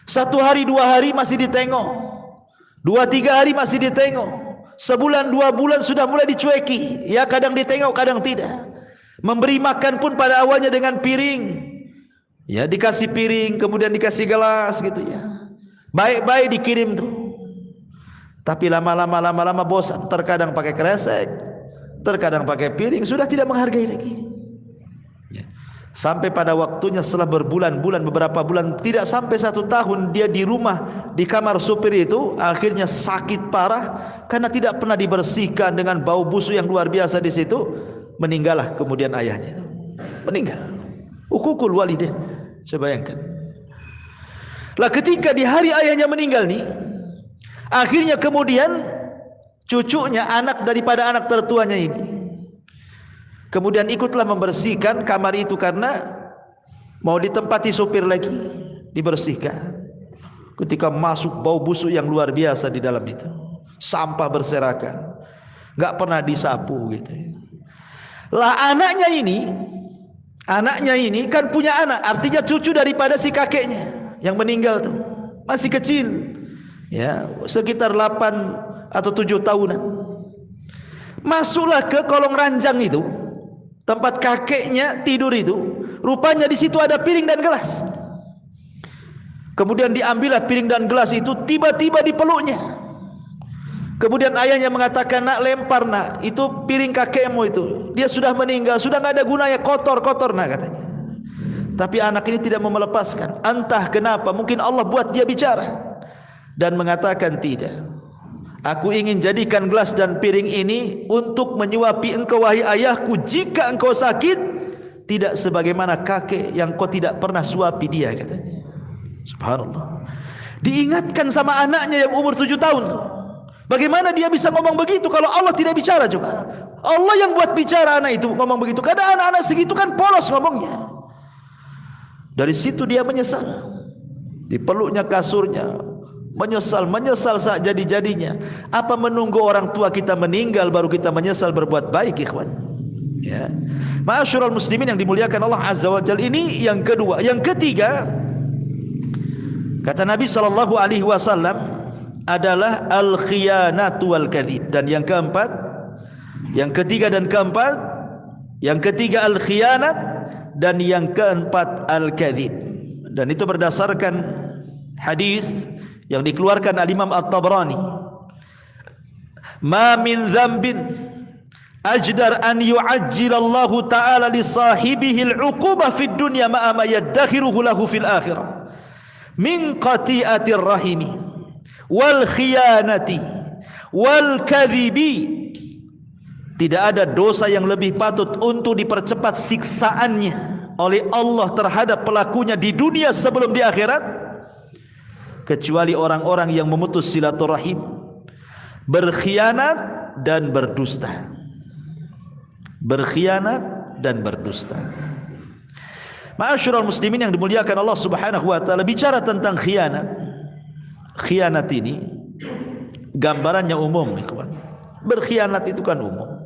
Satu hari dua hari masih ditengok, dua tiga hari masih ditengok, sebulan dua bulan sudah mulai dicueki. Ya kadang ditengok kadang tidak. Memberi makan pun pada awalnya dengan piring, ya dikasih piring kemudian dikasih gelas gitu ya. Baik-baik dikirim tuh. Tapi lama-lama bosan. Terkadang pakai kresek, terkadang pakai piring, sudah tidak menghargai lagi. Sampai pada waktunya setelah berbulan-bulan, beberapa bulan, tidak sampai 1 tahun dia di rumah, di kamar supir itu, akhirnya sakit parah karena tidak pernah dibersihkan dengan bau busuk yang luar biasa di situ. Meninggallah kemudian ayahnya itu. Meninggal. Uququl walidain. Saya bayangkan. Lah ketika di hari ayahnya meninggal nih, akhirnya kemudian cucunya, anak daripada anak tertuanya ini, kemudian ikutlah membersihkan kamar itu karena mau ditempati supir lagi, dibersihkan. Ketika masuk, bau busuk yang luar biasa di dalam itu, sampah berserakan, nggak pernah disapu gitu. Lah anaknya ini kan punya anak, artinya cucu daripada si kakeknya yang meninggal tuh, masih kecil, ya sekitar 8 atau 7 tahunan. Masuklah ke kolong ranjang itu, tempat kakeknya tidur itu. Rupanya di situ ada piring dan gelas. Kemudian diambillah piring dan gelas itu, tiba-tiba dipeluknya. Kemudian ayahnya mengatakan, nak lempar nak, itu piring kakekmu itu, dia sudah meninggal, sudah nggak ada gunanya, kotor nak katanya. Tapi anak ini tidak mau melepaskan. Entah kenapa, mungkin Allah buat dia bicara dan mengatakan, tidak, aku ingin jadikan gelas dan piring ini untuk menyuapi engkau wahai ayahku jika engkau sakit, tidak sebagaimana kakek yang kau tidak pernah suapi dia, katanya. Subhanallah. Diingatkan sama anaknya yang umur 7 tahun. Bagaimana dia bisa ngomong begitu kalau Allah tidak bicara? Coba Allah yang buat bicara anak itu ngomong begitu. Kadang anak-anak segitu kan polos ngomongnya. Dari situ dia menyesal, dipeluknya kasurnya, menyesal saat jadi-jadinya. Apa menunggu orang tua kita meninggal baru kita menyesal berbuat baik, ikhwan? Ya, ma'asyiral muslimin yang dimuliakan Allah Azza wa Jalla. Ini yang kedua. Yang ketiga, kata Nabi sallallahu alaihi wasallam, adalah al-khiyanatu wal kadhib. Dan yang keempat, yang ketiga dan keempat, yang ketiga al-khiyanat dan yang keempat al-kadhib. Dan itu berdasarkan hadis yang dikeluarkan al-Imam At-Tabrani. Ma min dzambin ajdar an yu'ajjilallahu ta'ala li sahibihi al-'uqubah fid dunya ma'a ma yaddakhiruhu lahu fil akhirah min qati'atir rahimi wal khiyanati wal kadhibi. Tidak ada dosa yang lebih patut untuk dipercepat siksaannya oleh Allah terhadap pelakunya di dunia sebelum di akhirat, kecuali orang-orang yang memutus silaturahim, berkhianat dan berdusta. Berkhianat dan berdusta. Ma'asyiral muslimin yang dimuliakan Allah Subhanahu wa taala, bicara tentang khianat. Khianat ini gambarannya umum, ikhwan. Berkhianat itu kan umum.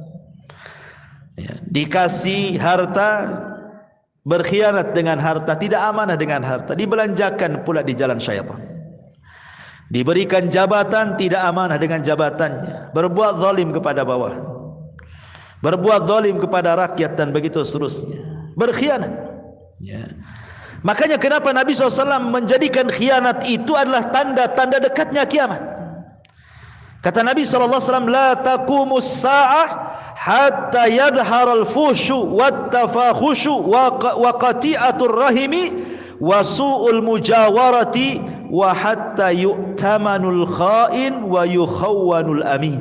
Ya, dikasih harta, berkhianat dengan harta, tidak amanah dengan harta, dibelanjakan pula di jalan syaitan. Diberikan jabatan, tidak amanah dengan jabatannya, berbuat zalim kepada bawahan, berbuat zalim kepada rakyat, dan begitu seterusnya. Berkhianat. Ya. Makanya kenapa Nabi SAW menjadikan khianat itu adalah tanda-tanda dekatnya kiamat. Kata Nabi SAW, la taqumus sa'ah hatta yadhhar al-fushu wat-tafakhushu wa qati'atur rahimi wa su'ul mujawarati wa hatta yu'tamanul kha'in wa yukhawwanul amin.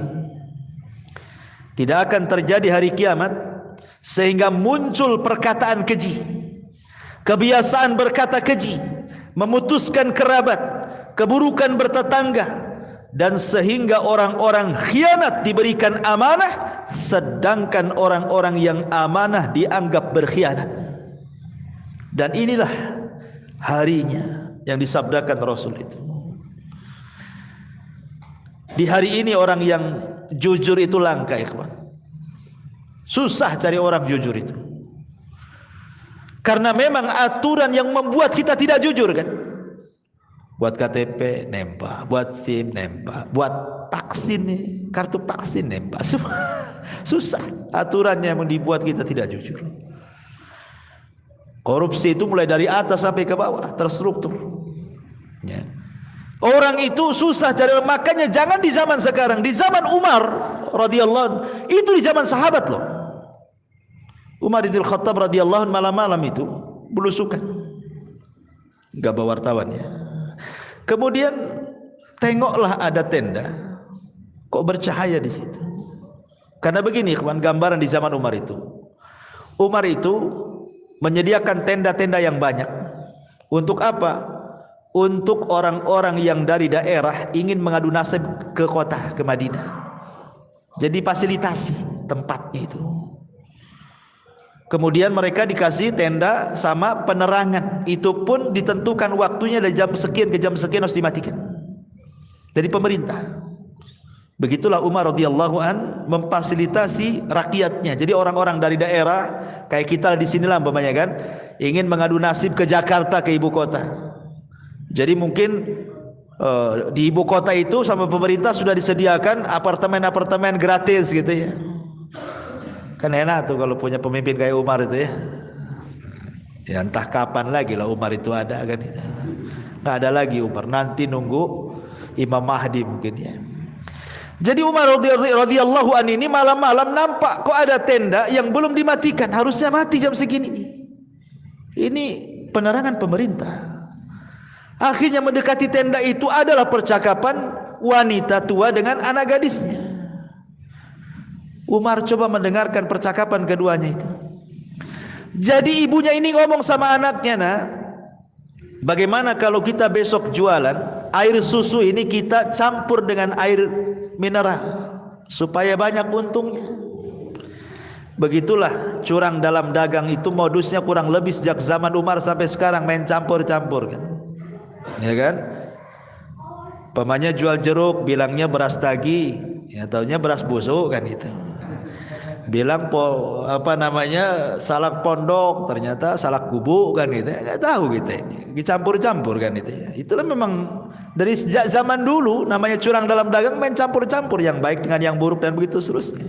Tidak akan terjadi hari kiamat sehingga muncul perkataan keji, kebiasaan berkata keji, memutuskan kerabat, keburukan bertetangga, dan sehingga orang-orang khianat diberikan amanah, sedangkan orang-orang yang amanah dianggap berkhianat. Dan inilah harinya yang disabdakan Rasul itu. Di hari ini orang yang jujur itu langka, ikhwan. Susah cari orang jujur itu. Karena memang aturan yang membuat kita tidak jujur, kan? Buat KTP nembak, buat SIM nembak, buat vaksin nih, kartu vaksin nembak. Susah. Aturannya yang dibuat kita tidak jujur. Korupsi itu mulai dari atas sampai ke bawah, terstruktur. Ya. Orang itu susah cari, makanya jangan di zaman sekarang, di zaman Umar radhiyallahu anhu, itu di zaman sahabat loh. Umar bin Khattab radhiyallahu anhu malam-malam itu belusukan, enggak bawa wartawannya. Kemudian tengoklah ada tenda, kok bercahaya di situ. Karena begini, ikhwan, gambaran di zaman Umar itu. Umar itu menyediakan tenda-tenda yang banyak. Untuk apa? Untuk orang-orang yang dari daerah ingin mengadu nasib ke kota, ke Madinah. Jadi fasilitasi tempatnya itu. Kemudian mereka dikasih tenda sama penerangan. Itu pun ditentukan waktunya dari jam sekian ke jam sekian harus dimatikan. Dari pemerintah. Begitulah Umar radhiyallahu an memfasilitasi rakyatnya. Jadi orang-orang dari daerah kayak kita di sinilah umpamanya kan, ingin mengadu nasib ke Jakarta, ke ibu kota. Jadi mungkin di ibu kota itu sama pemerintah sudah disediakan apartemen-apartemen gratis gitu ya. Kan enak tuh kalau punya pemimpin kayak Umar itu ya. Ya entah kapan lagi lah Umar itu ada kan itu. Nggak ada lagi Umar, nanti nunggu Imam Mahdi mungkin ya. Jadi Umar radhiyallahu anhu ini malam-malam nampak kok ada tenda yang belum dimatikan, harusnya mati jam segini. Ini penerangan pemerintah. Akhirnya mendekati tenda itu adalah percakapan wanita tua dengan anak gadisnya. Umar coba mendengarkan percakapan keduanya itu. Jadi ibunya ini ngomong sama anaknya, "Nak, bagaimana kalau kita besok jualan air susu ini kita campur dengan air mineral supaya banyak untungnya?" Begitulah curang dalam dagang itu modusnya kurang lebih sejak zaman Umar sampai sekarang, main campur-campur kan. Ya kan? Pemanya jual jeruk bilangnya beras tagi, ya taunya beras busuk kan itu. Bilang salak pondok, ternyata salak gubuk kan gitu. Enggak tahu kita ini. Dicampur-campur kan itu ya. Itulah memang dari sejak zaman dulu namanya curang dalam dagang, main campur-campur yang baik dengan yang buruk dan begitu seterusnya.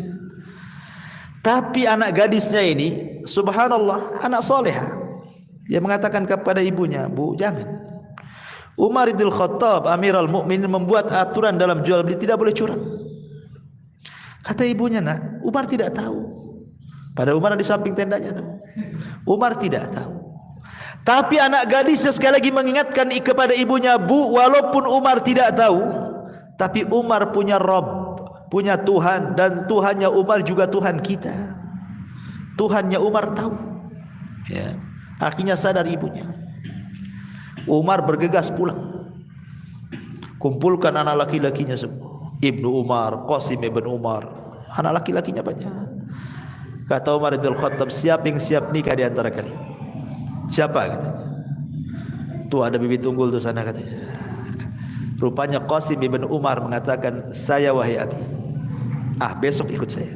Tapi anak gadisnya ini subhanallah anak soleha. Dia mengatakan kepada ibunya, "Bu, jangan. Umar bin Khattab Amirul Mukminin membuat aturan dalam jual beli tidak boleh curang." Kata ibunya, "Nak, Umar tidak tahu." Pada Umar di samping tendanya tuh. Umar tidak tahu. Tapi anak gadisnya sekali lagi mengingatkan kepada ibunya, "Bu, walaupun Umar tidak tahu, tapi Umar punya Rabb, punya Tuhan, dan Tuhannya Umar juga Tuhan kita. Tuhannya Umar tahu." Ya. Akhirnya sadar ibunya. Umar bergegas pulang. Kumpulkan anak laki-lakinya semua. Ibnu Umar, Qasim ibn Umar, anak laki-lakinya banyak. Kata Umar bin Khattab, "Siapa yang siap nikah di antara kalian?" "Siapa?" katanya. "Tuh ada bibit unggul tuh sana," katanya. Rupanya Qasim ibn Umar mengatakan, "Saya wahai abi, besok ikut saya."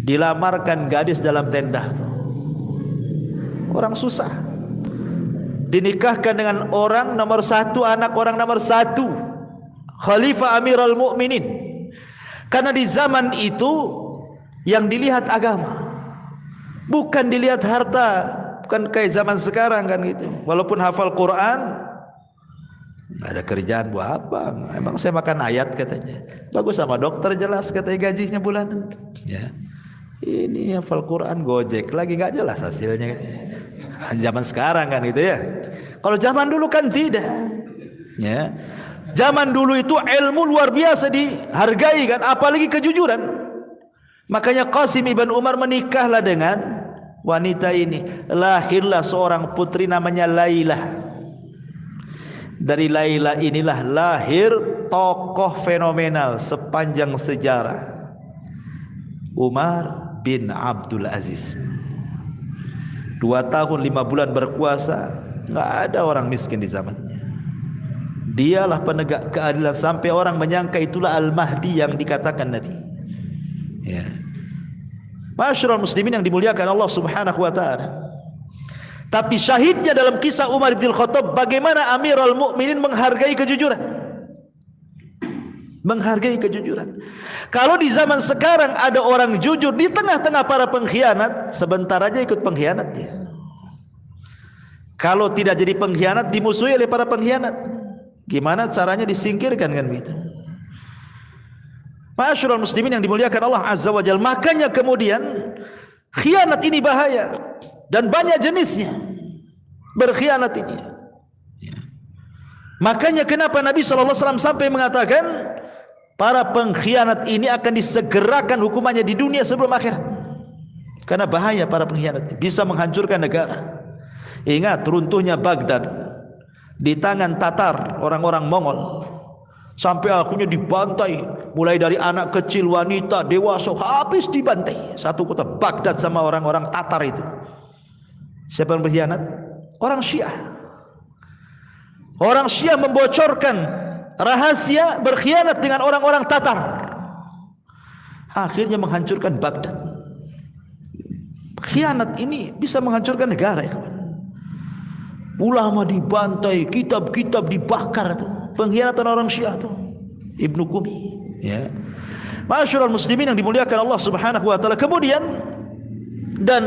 Dilamarkan gadis dalam tenda. Orang susah dinikahkan dengan orang nomor satu, anak orang nomor satu, Khalifah Amirul Mukminin. Karena di zaman itu yang dilihat agama, bukan dilihat harta. Bukan kayak zaman sekarang kan gitu. Walaupun hafal Quran, nggak ada kerjaan buat apa? Emang saya makan ayat katanya. Bagus sama dokter jelas katanya gajinya bulanan. Ya. Ini hafal Quran gojek lagi nggak jelas hasilnya. Zaman sekarang kan gitu ya. Kalau zaman dulu kan tidak. Ya. Zaman dulu itu ilmu luar biasa dihargai kan, apalagi kejujuran. Makanya Qasim ibn Umar menikahlah dengan wanita ini. Lahirlah seorang putri namanya Lailah. Dari Lailah inilah lahir tokoh fenomenal sepanjang sejarah, Umar bin Abdul Aziz. 2 tahun 5 bulan berkuasa, nggak ada orang miskin di zamannya. Dialah penegak keadilan sampai orang menyangka itulah Al-Mahdi yang dikatakan Nabi. Ya. Masyarul muslimin yang dimuliakan Allah Subhanahu wa taala. Tapi syahidnya dalam kisah Umar bin Khattab bagaimana Amirul Mukminin menghargai kejujuran. Menghargai kejujuran. Kalau di zaman sekarang ada orang jujur di tengah-tengah para pengkhianat, sebentar aja ikut pengkhianat dia. Kalau tidak jadi pengkhianat, dimusuhi oleh para pengkhianat. Gimana caranya disingkirkan kan begitu. Masyarul muslimin yang dimuliakan Allah Azza wa Jalla. Makanya kemudian khianat ini bahaya dan banyak jenisnya. Berkhianat ini. Makanya kenapa Nabi SAW sampai mengatakan para pengkhianat ini akan disegerakan hukumannya di dunia sebelum akhirat. Karena bahaya para pengkhianat, bisa menghancurkan negara. Ingat runtuhnya Baghdad di tangan Tatar, orang-orang Mongol, sampai akhirnya dibantai, mulai dari anak kecil, wanita, dewasa, habis dibantai satu kota Baghdad sama orang-orang Tatar itu. Siapa yang berkhianat? Orang Syiah. Orang Syiah membocorkan rahasia, berkhianat dengan orang-orang Tatar, akhirnya menghancurkan Baghdad. Khianat ini bisa menghancurkan negara, ya kawan. Ulama dibantai, kitab-kitab dibakar tuh. Pengkhianatan orang Syiah tuh. Ibnu Qumi, ya. Masyaallah muslimin yang dimuliakan Allah Subhanahu wa taala. Kemudian dan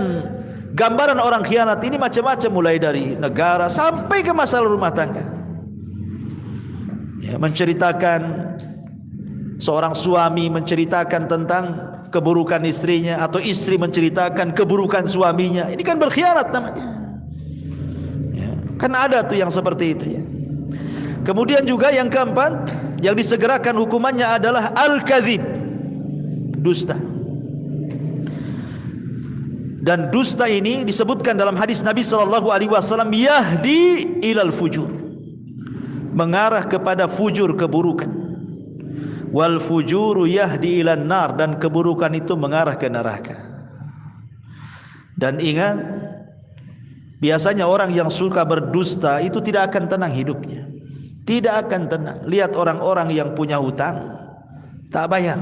gambaran orang khianat ini macam-macam, mulai dari negara sampai ke masalah rumah tangga. Ya, menceritakan seorang suami menceritakan tentang keburukan istrinya, atau istri menceritakan keburukan suaminya. Ini kan berkhianat namanya. Ya, kan ada tuh yang seperti itu, ya. Kemudian juga yang keempat, yang disegerakan hukumannya adalah al-kadzib, dusta. Dan dusta ini disebutkan dalam hadis Nabi sallallahu alaihi wasallam, yahdi ilal fujur, mengarah kepada fujur, keburukan. Wal fujuru yahdi ilan nar, dan keburukan itu mengarah ke neraka. Dan ingat, biasanya orang yang suka berdusta itu tidak akan tenang hidupnya. Tidak akan tenang. Lihat orang-orang yang punya hutang tak bayar,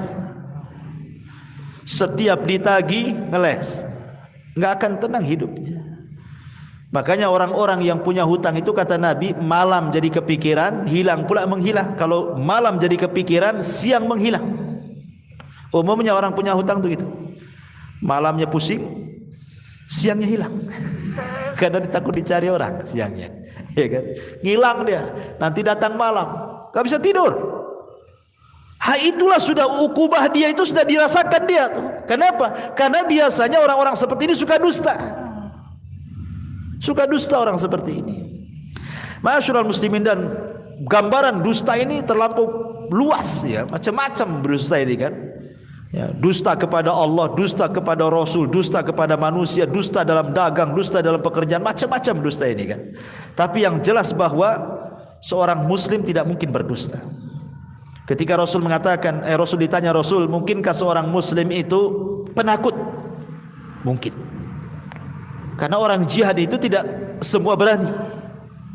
setiap ditagih ngeles, nggak akan tenang hidupnya. Makanya orang-orang yang punya hutang itu, kata Nabi, malam jadi kepikiran, hilang pula menghilang. Kalau malam jadi kepikiran, siang menghilang. Umumnya orang punya hutang itu gitu. Malamnya pusing, siangnya hilang. Karena takut dicari orang siangnya, ya kan? Ngilang dia, nanti datang malam, gak bisa tidur. Itulah sudah ukubah dia, itu sudah dirasakan dia tuh. Kenapa? Karena biasanya orang-orang seperti ini suka dusta. Suka dusta orang seperti ini. Masyaallah muslimin, dan gambaran dusta ini terlampau luas, ya. Macam-macam dusta ini kan. Ya, dusta kepada Allah, dusta kepada Rasul, dusta kepada manusia, dusta dalam dagang, dusta dalam pekerjaan, macam-macam dusta ini kan. Tapi yang jelas bahwa seorang muslim tidak mungkin berdusta. Ketika Rasul mengatakan, Rasul ditanya, Rasul, mungkinkah seorang muslim itu penakut? Mungkin. Karena orang jihad itu tidak semua berani.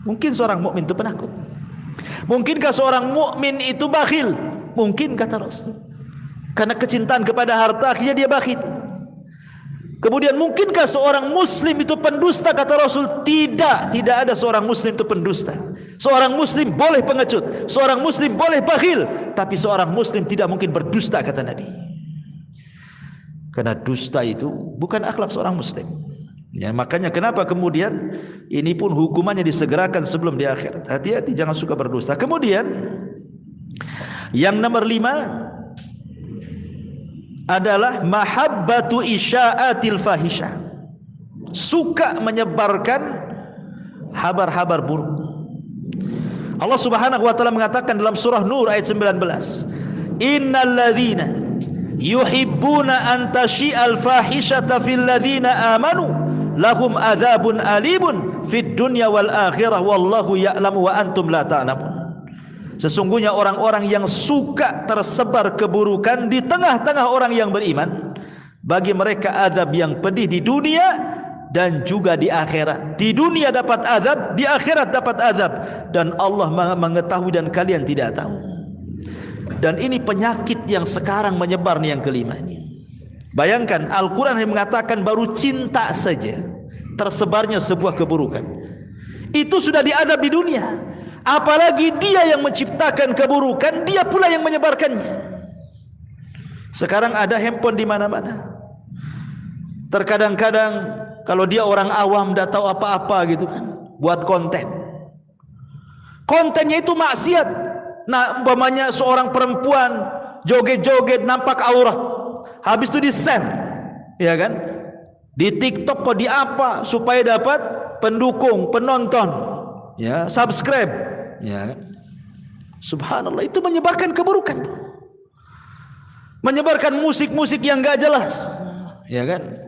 Mungkin seorang mukmin itu penakut. Mungkinkah seorang mukmin itu bakhil? Mungkin, kata Rasul. Karena kecintaan kepada harta akhirnya dia bakhil. Kemudian mungkinkah seorang muslim itu pendusta? Kata Rasul, tidak. Tidak ada seorang muslim itu pendusta. Seorang muslim boleh pengecut, seorang muslim boleh bakhil, tapi seorang muslim tidak mungkin berdusta, kata Nabi. Karena dusta itu bukan akhlak seorang muslim. Ya, makanya kenapa kemudian ini pun hukumannya disegerakan sebelum di akhirat. Hati-hati, jangan suka berdusta. Kemudian yang nomor 5 adalah mahabbatu isya'atil fahisyah, suka menyebarkan habar-habar buruk. Allah Subhanahu wa taala mengatakan dalam surah Nur ayat 19, innal ladzina yuhibbuna an tashi'al fahishata fil ladzina amanu lahum adzabun alimun fid dunya wal akhirah wallahu ya'lamu wa antum la ta'lamun. Sesungguhnya orang-orang yang suka tersebar keburukan di tengah-tengah orang yang beriman, bagi mereka azab yang pedih di dunia dan juga di akhirat. Di dunia dapat azab, di akhirat dapat azab, dan Allah mengetahui dan kalian tidak tahu. Dan ini penyakit yang sekarang menyebar nih, yang kelima ini. Bayangkan, Al-Quran yang mengatakan baru cinta saja tersebarnya sebuah keburukan, itu sudah diadab di dunia. Apalagi dia yang menciptakan keburukan, dia pula yang menyebarkannya. Sekarang ada handphone di mana-mana. Terkadang-kadang kalau dia orang awam, tidak tahu apa-apa gitu kan, buat konten. Kontennya itu maksiat. Nah, umpamanya seorang perempuan joget-joget nampak aurat, habis itu di-share, ya kan? Di TikTok kok di apa supaya dapat pendukung, penonton, ya, subscribe, ya. Subhanallah, itu menyebarkan keburukan. Menyebarkan musik-musik yang enggak jelas, ya kan?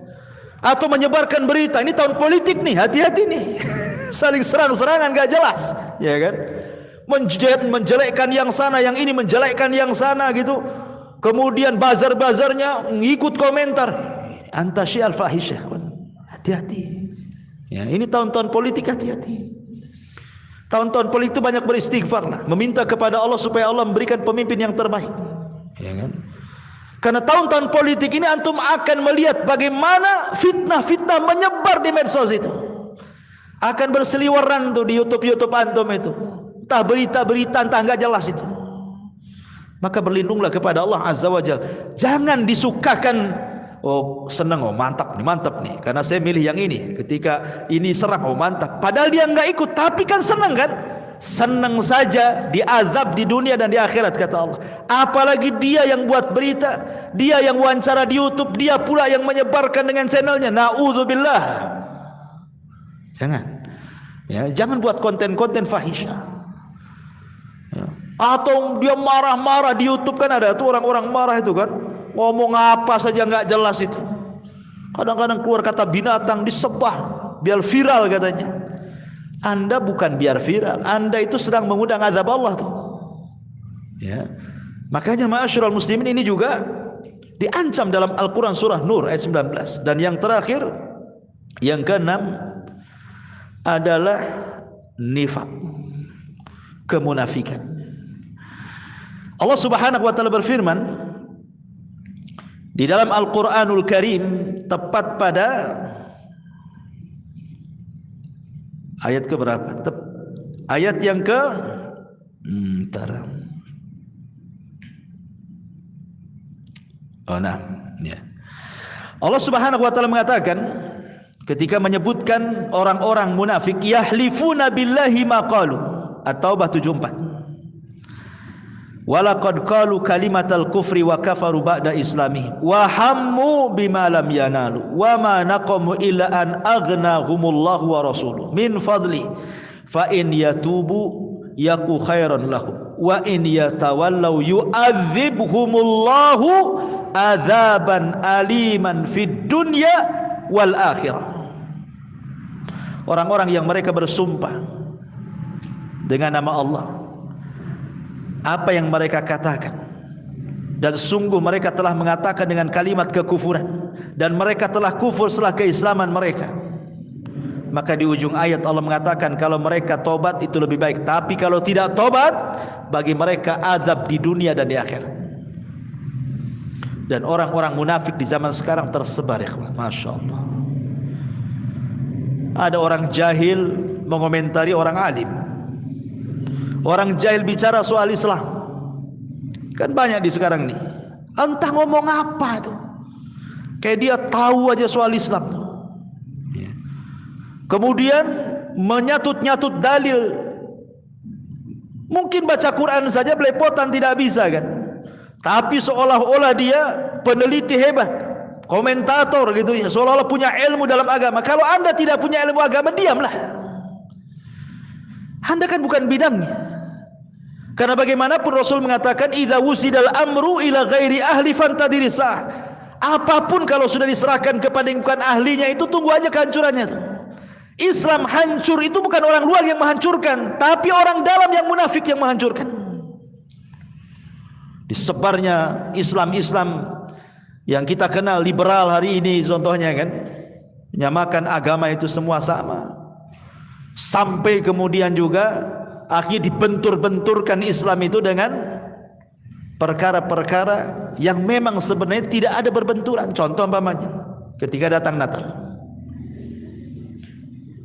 atau menyebarkan berita. Ini tahun politik nih, hati-hati nih. Saling serang-serangan gak jelas, ya kan? Menjelekkan yang sana, yang ini menjelekkan yang sana gitu. Kemudian bazar-bazarnya ngikut komentar. Anta syi'al fahisyah. Hati-hati. Ya, ini tahun-tahun politik, hati-hati. Tahun-tahun politik itu banyak beristighfar lah, meminta kepada Allah supaya Allah memberikan pemimpin yang terbaik. Ya kan? Karena tahun-tahun politik ini antum akan melihat bagaimana fitnah-fitnah menyebar di medsos itu. Akan berseliweran tuh di YouTube antum itu. Entah berita-berita entah enggak jelas itu. Maka berlindunglah kepada Allah Azza wa Jalla. Jangan disukakan, oh senang, oh mantap nih karena saya milih yang ini. Ketika ini serang, oh mantap. Padahal dia enggak ikut, tapi kan senang kan? Senang saja diazab di dunia dan di akhirat kata Allah. Apalagi dia yang buat berita, dia yang wawancara di YouTube, dia pula yang menyebarkan dengan channelnya. Na'udzubillah. Jangan. Ya, jangan buat konten-konten fahisyah. Ya. Atau dia marah-marah di YouTube, kan ada tuh orang-orang marah itu kan, ngomong apa saja nggak jelas itu. Kadang-kadang keluar kata binatang disebar biar viral katanya. Anda bukan biar viral, Anda itu sedang mengundang azab Allah tuh. Ya. Makanya ma'asyiral muslimin ini juga diancam dalam Al-Qur'an surah Nur ayat 19. Dan yang terakhir, yang keenam adalah nifaq, kemunafikan. Allah Subhanahu wa taala berfirman di dalam Al-Qur'anul Karim, tepat pada ayat ke berapa? Ayat yang ke ya. Allah Subhanahu wa taala mengatakan ketika menyebutkan orang-orang munafik, yahlifuna billahi ma qalu. At-Taubah 74. Walaqad qalu kalimatal kufri wa kafaru ba'da islamihim wa hammu bima lam yanalu wa ma naqamu illa an aghnahumullahu wa rasuluhu min fadli fa in yatubu yaku khairan lahum wa in yatawallaw yu'adzibhumullahu adzaban aliman fid dunya wal akhirah. Orang-orang yang mereka bersumpah dengan nama Allah, apa yang mereka katakan, dan sungguh mereka telah mengatakan dengan kalimat kekufuran, dan mereka telah kufur setelah keislaman mereka. Maka di ujung ayat Allah mengatakan kalau mereka tobat itu lebih baik, tapi kalau tidak tobat bagi mereka azab di dunia dan di akhirat. Dan orang-orang munafik di zaman sekarang tersebar, ikhwan, Masya Allah. Ada orang jahil mengomentari orang alim, orang jahil bicara soal Islam. Kan banyak di sekarang nih. Entah ngomong apa tuh, kayak dia tahu aja soal Islam tuh. Kemudian menyatut-nyatut dalil. Mungkin baca Quran saja belepotan tidak bisa kan, tapi seolah-olah dia peneliti hebat, komentator gitu ya, seolah-olah punya ilmu dalam agama. Kalau Anda tidak punya ilmu agama, diamlah. Anda kan bukan bidangnya. Karena bagaimanapun Rasul mengatakan idza wusidal amru ila ghairi ahli fantadirisah. Apapun kalau sudah diserahkan kepada yang bukan ahlinya, itu tunggu aja kehancurannya tuh. Islam hancur itu bukan orang luar yang menghancurkan, tapi orang dalam yang munafik yang menghancurkan. Disebarnya Islam-Islam yang kita kenal liberal hari ini contohnya kan, menyamakan agama itu semua sama. Sampai kemudian juga akhirnya dibentur-benturkan Islam itu dengan perkara-perkara yang memang sebenarnya tidak ada berbenturan. Contoh umpamanya ketika datang Natal,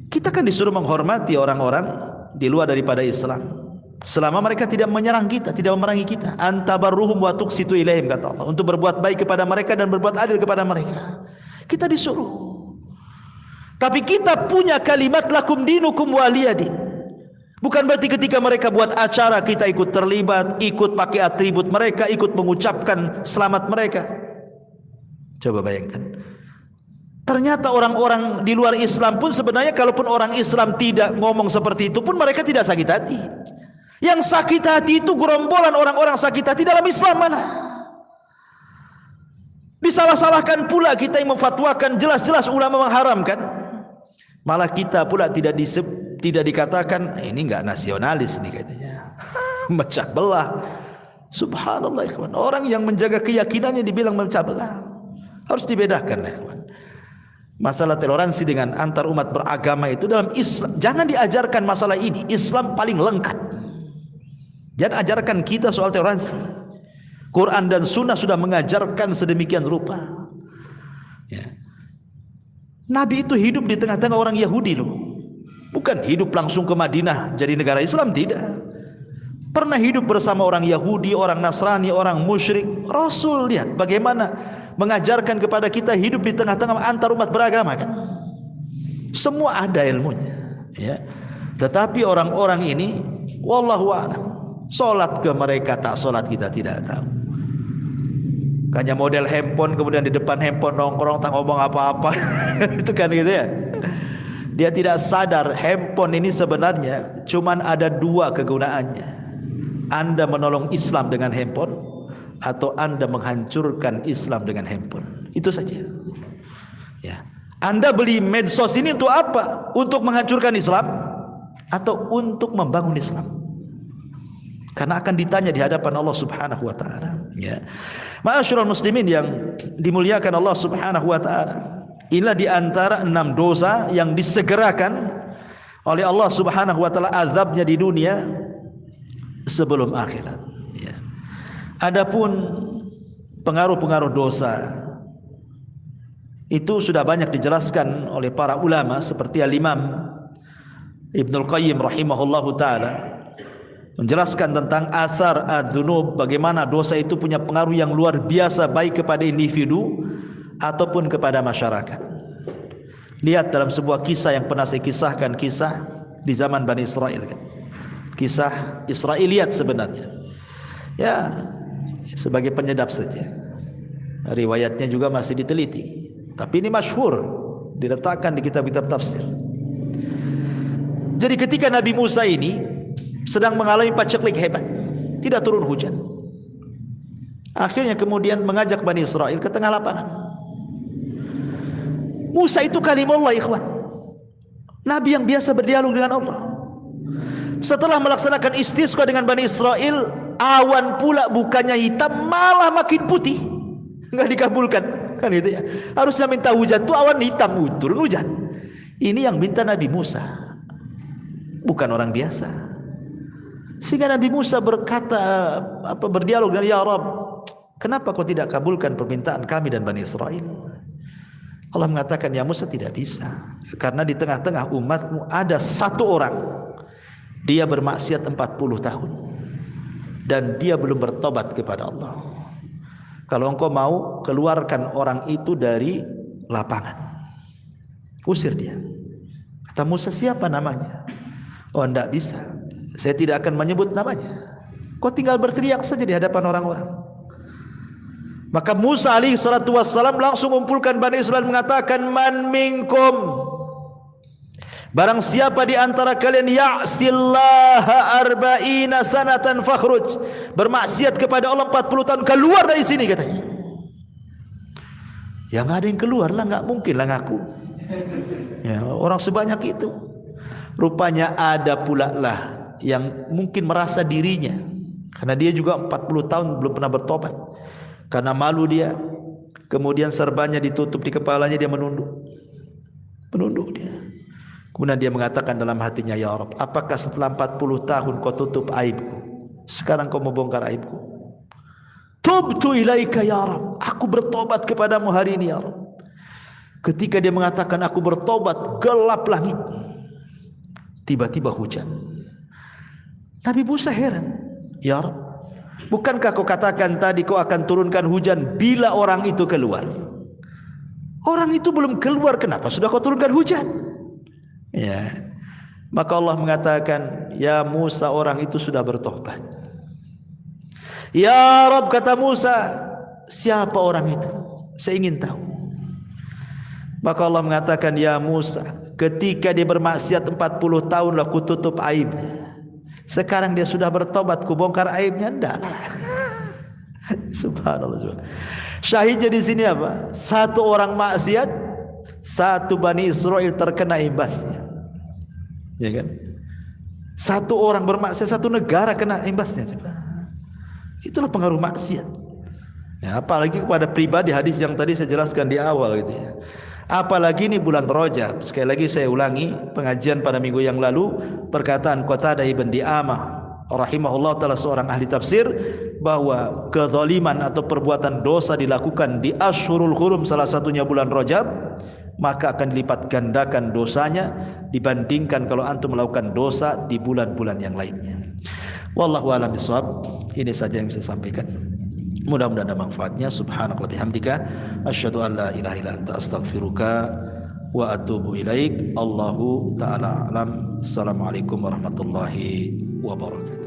kita kan disuruh menghormati orang-orang di luar daripada Islam selama mereka tidak menyerang kita, tidak memerangi kita. Antabarruhum wa tuqsitu ilaihim, kata Allah, untuk berbuat baik kepada mereka dan berbuat adil kepada mereka. Kita disuruh. Tapi kita punya kalimat lakum dinukum waliyadin. Bukan berarti ketika mereka buat acara kita ikut terlibat, ikut pakai atribut mereka, ikut mengucapkan selamat mereka. Coba bayangkan, ternyata orang-orang di luar Islam pun sebenarnya, kalaupun orang Islam tidak ngomong seperti itu pun mereka tidak sakit hati. Yang sakit hati itu gerombolan orang-orang sakit hati dalam Islam mana? Disalah-salahkan pula kita yang memfatwakan jelas-jelas ulama mengharamkan. Malah kita pula tidak dikatakan ini enggak nasionalis nih katanya. Memecah belah. Subhanallah ikhwan. Orang yang menjaga keyakinannya dibilang memecah belah. Harus dibedakan ikhwan. Masalah toleransi dengan antar umat beragama itu dalam Islam jangan diajarkan masalah ini. Islam paling lengkap. Jangan ajarkan kita soal toleransi. Quran dan Sunnah sudah mengajarkan sedemikian rupa. Ya. Nabi itu hidup di tengah-tengah orang Yahudi loh. Bukan hidup langsung ke Madinah jadi negara Islam, tidak. Pernah hidup bersama orang Yahudi, orang Nasrani, orang musyrik. Rasul lihat bagaimana mengajarkan kepada kita hidup di tengah-tengah antar umat beragama kan. Semua ada ilmunya. Ya. Tetapi orang-orang ini, wallahu a'lam, solat ke mereka tak solat kita tidak tahu. Hanya model handphone, kemudian di depan handphone nongkrong tak ngomong apa-apa. Itu kan gitu ya. Dia tidak sadar handphone ini sebenarnya cuman ada dua kegunaannya. Anda menolong Islam dengan handphone atau Anda menghancurkan Islam dengan handphone. Itu saja. Ya. Anda beli medsos ini untuk apa? Untuk menghancurkan Islam atau untuk membangun Islam? Karena akan ditanya di hadapan Allah Subhanahu wa taala, ya. Ma'asyiral muslimin yang dimuliakan Allah Subhanahu wa taala. Inilah di antara 6 dosa yang disegerakan oleh Allah Subhanahu wa taala azabnya di dunia sebelum akhirat, ya. Adapun pengaruh-pengaruh dosa itu sudah banyak dijelaskan oleh para ulama seperti Al-Imam Ibnul Qayyim rahimahullahu taala menjelaskan tentang athar adzunub, bagaimana dosa itu punya pengaruh yang luar biasa baik kepada individu ataupun kepada masyarakat. Lihat dalam sebuah kisah yang pernah saya kisahkan, kisah di zaman Bani Israel kan. Kisah Israiliyat sebenarnya. Ya, sebagai penyedap saja. Riwayatnya juga masih diteliti. Tapi ini masyhur, diletakkan di kitab-kitab tafsir. Jadi ketika Nabi Musa ini sedang mengalami paceklik hebat, tidak turun hujan. Akhirnya kemudian mengajak Bani Israel ke tengah lapangan. Musa itu kalimullah ikhwan, Nabi yang biasa berdialog dengan Allah. Setelah melaksanakan istisqa dengan Bani Israel, awan pula bukannya hitam malah makin putih. Enggak dikabulkan kan itu ya. Harusnya minta hujan tuh awan hitam, turun hujan. Ini yang minta Nabi Musa, bukan orang biasa. Sehingga Nabi Musa berkata, berdialog dengan ya Rabb, kenapa kau tidak kabulkan permintaan kami dan Bani Israel? Allah mengatakan, ya Musa tidak bisa, karena di tengah-tengah umatmu ada satu orang, dia bermaksiat 40 tahun dan dia belum bertobat kepada Allah. Kalau engkau mau, keluarkan orang itu dari lapangan, usir dia. Kata Musa, siapa namanya? Oh, tidak bisa, saya tidak akan menyebut namanya. Kau tinggal berteriak saja di hadapan orang-orang. Maka Musa alaihi salatu wassalam langsung mengumpulkan Bani Israel mengatakan, man minkum, barang siapa di antara kalian ya'sillaha arba'ina sanatan fakhruj, bermaksiat kepada Allah 40 tahun, keluar dari sini katanya. Yang ada yang keluar lah, enggak mungkin lah ngaku. Ya, orang sebanyak itu. Rupanya ada pula lah yang mungkin merasa dirinya, karena dia juga 40 tahun belum pernah bertobat, karena malu dia, kemudian serbannya ditutup di kepalanya, dia menunduk dia. Kemudian dia mengatakan dalam hatinya, ya Rabb, apakah setelah 40 tahun kau tutup aibku, sekarang kau mau bongkar aibku? Tubtu ilaika ya Rabb, aku bertobat kepadamu hari ini ya Rabb. Ketika dia mengatakan aku bertobat, gelap langit, tiba-tiba hujan. Nabi Musa heran, ya Rabb, bukankah kau katakan tadi kau akan turunkan hujan bila orang itu keluar? Orang itu belum keluar, kenapa sudah kau turunkan hujan? Ya, maka Allah mengatakan, ya Musa, orang itu sudah bertobat. Ya Rabb, kata Musa, siapa orang itu? Saya ingin tahu. Maka Allah mengatakan, ya Musa, ketika dia bermaksiat 40 tahun lah ku tutup aibnya. Sekarang dia sudah bertobat, ku bongkar aibnya. Enggak lah. Subhanallah. Syahidnya di sini apa? Satu orang maksiat, satu Bani Israel terkena imbasnya. Ya kan? Satu orang bermaksiat, satu negara kena imbasnya. Itulah pengaruh maksiat. Ya, apalagi kepada pribadi, hadis yang tadi saya jelaskan di awal gitu ya. Apalagi ini bulan Rajab. Sekali lagi saya ulangi pengajian pada minggu yang lalu, perkataan Qatadah ibn Di'amah rahimahullah taala seorang ahli tafsir, bahwa kezaliman atau perbuatan dosa dilakukan di Ashhurul Hurum, salah satunya bulan Rajab, maka akan dilipat gandakan dosanya dibandingkan kalau antum melakukan dosa di bulan-bulan yang lainnya. Wallahu a'lam bishawab. Ini saja yang bisa saya sampaikan. Mudah-mudahan ada manfaatnya. Subhanakallahumma bihamdika asyhadu an la ilaha illa anta astaghfiruka wa atubu ilaik. Allahu ta'ala alam. Assalamualaikum warahmatullahi wabarakatuh.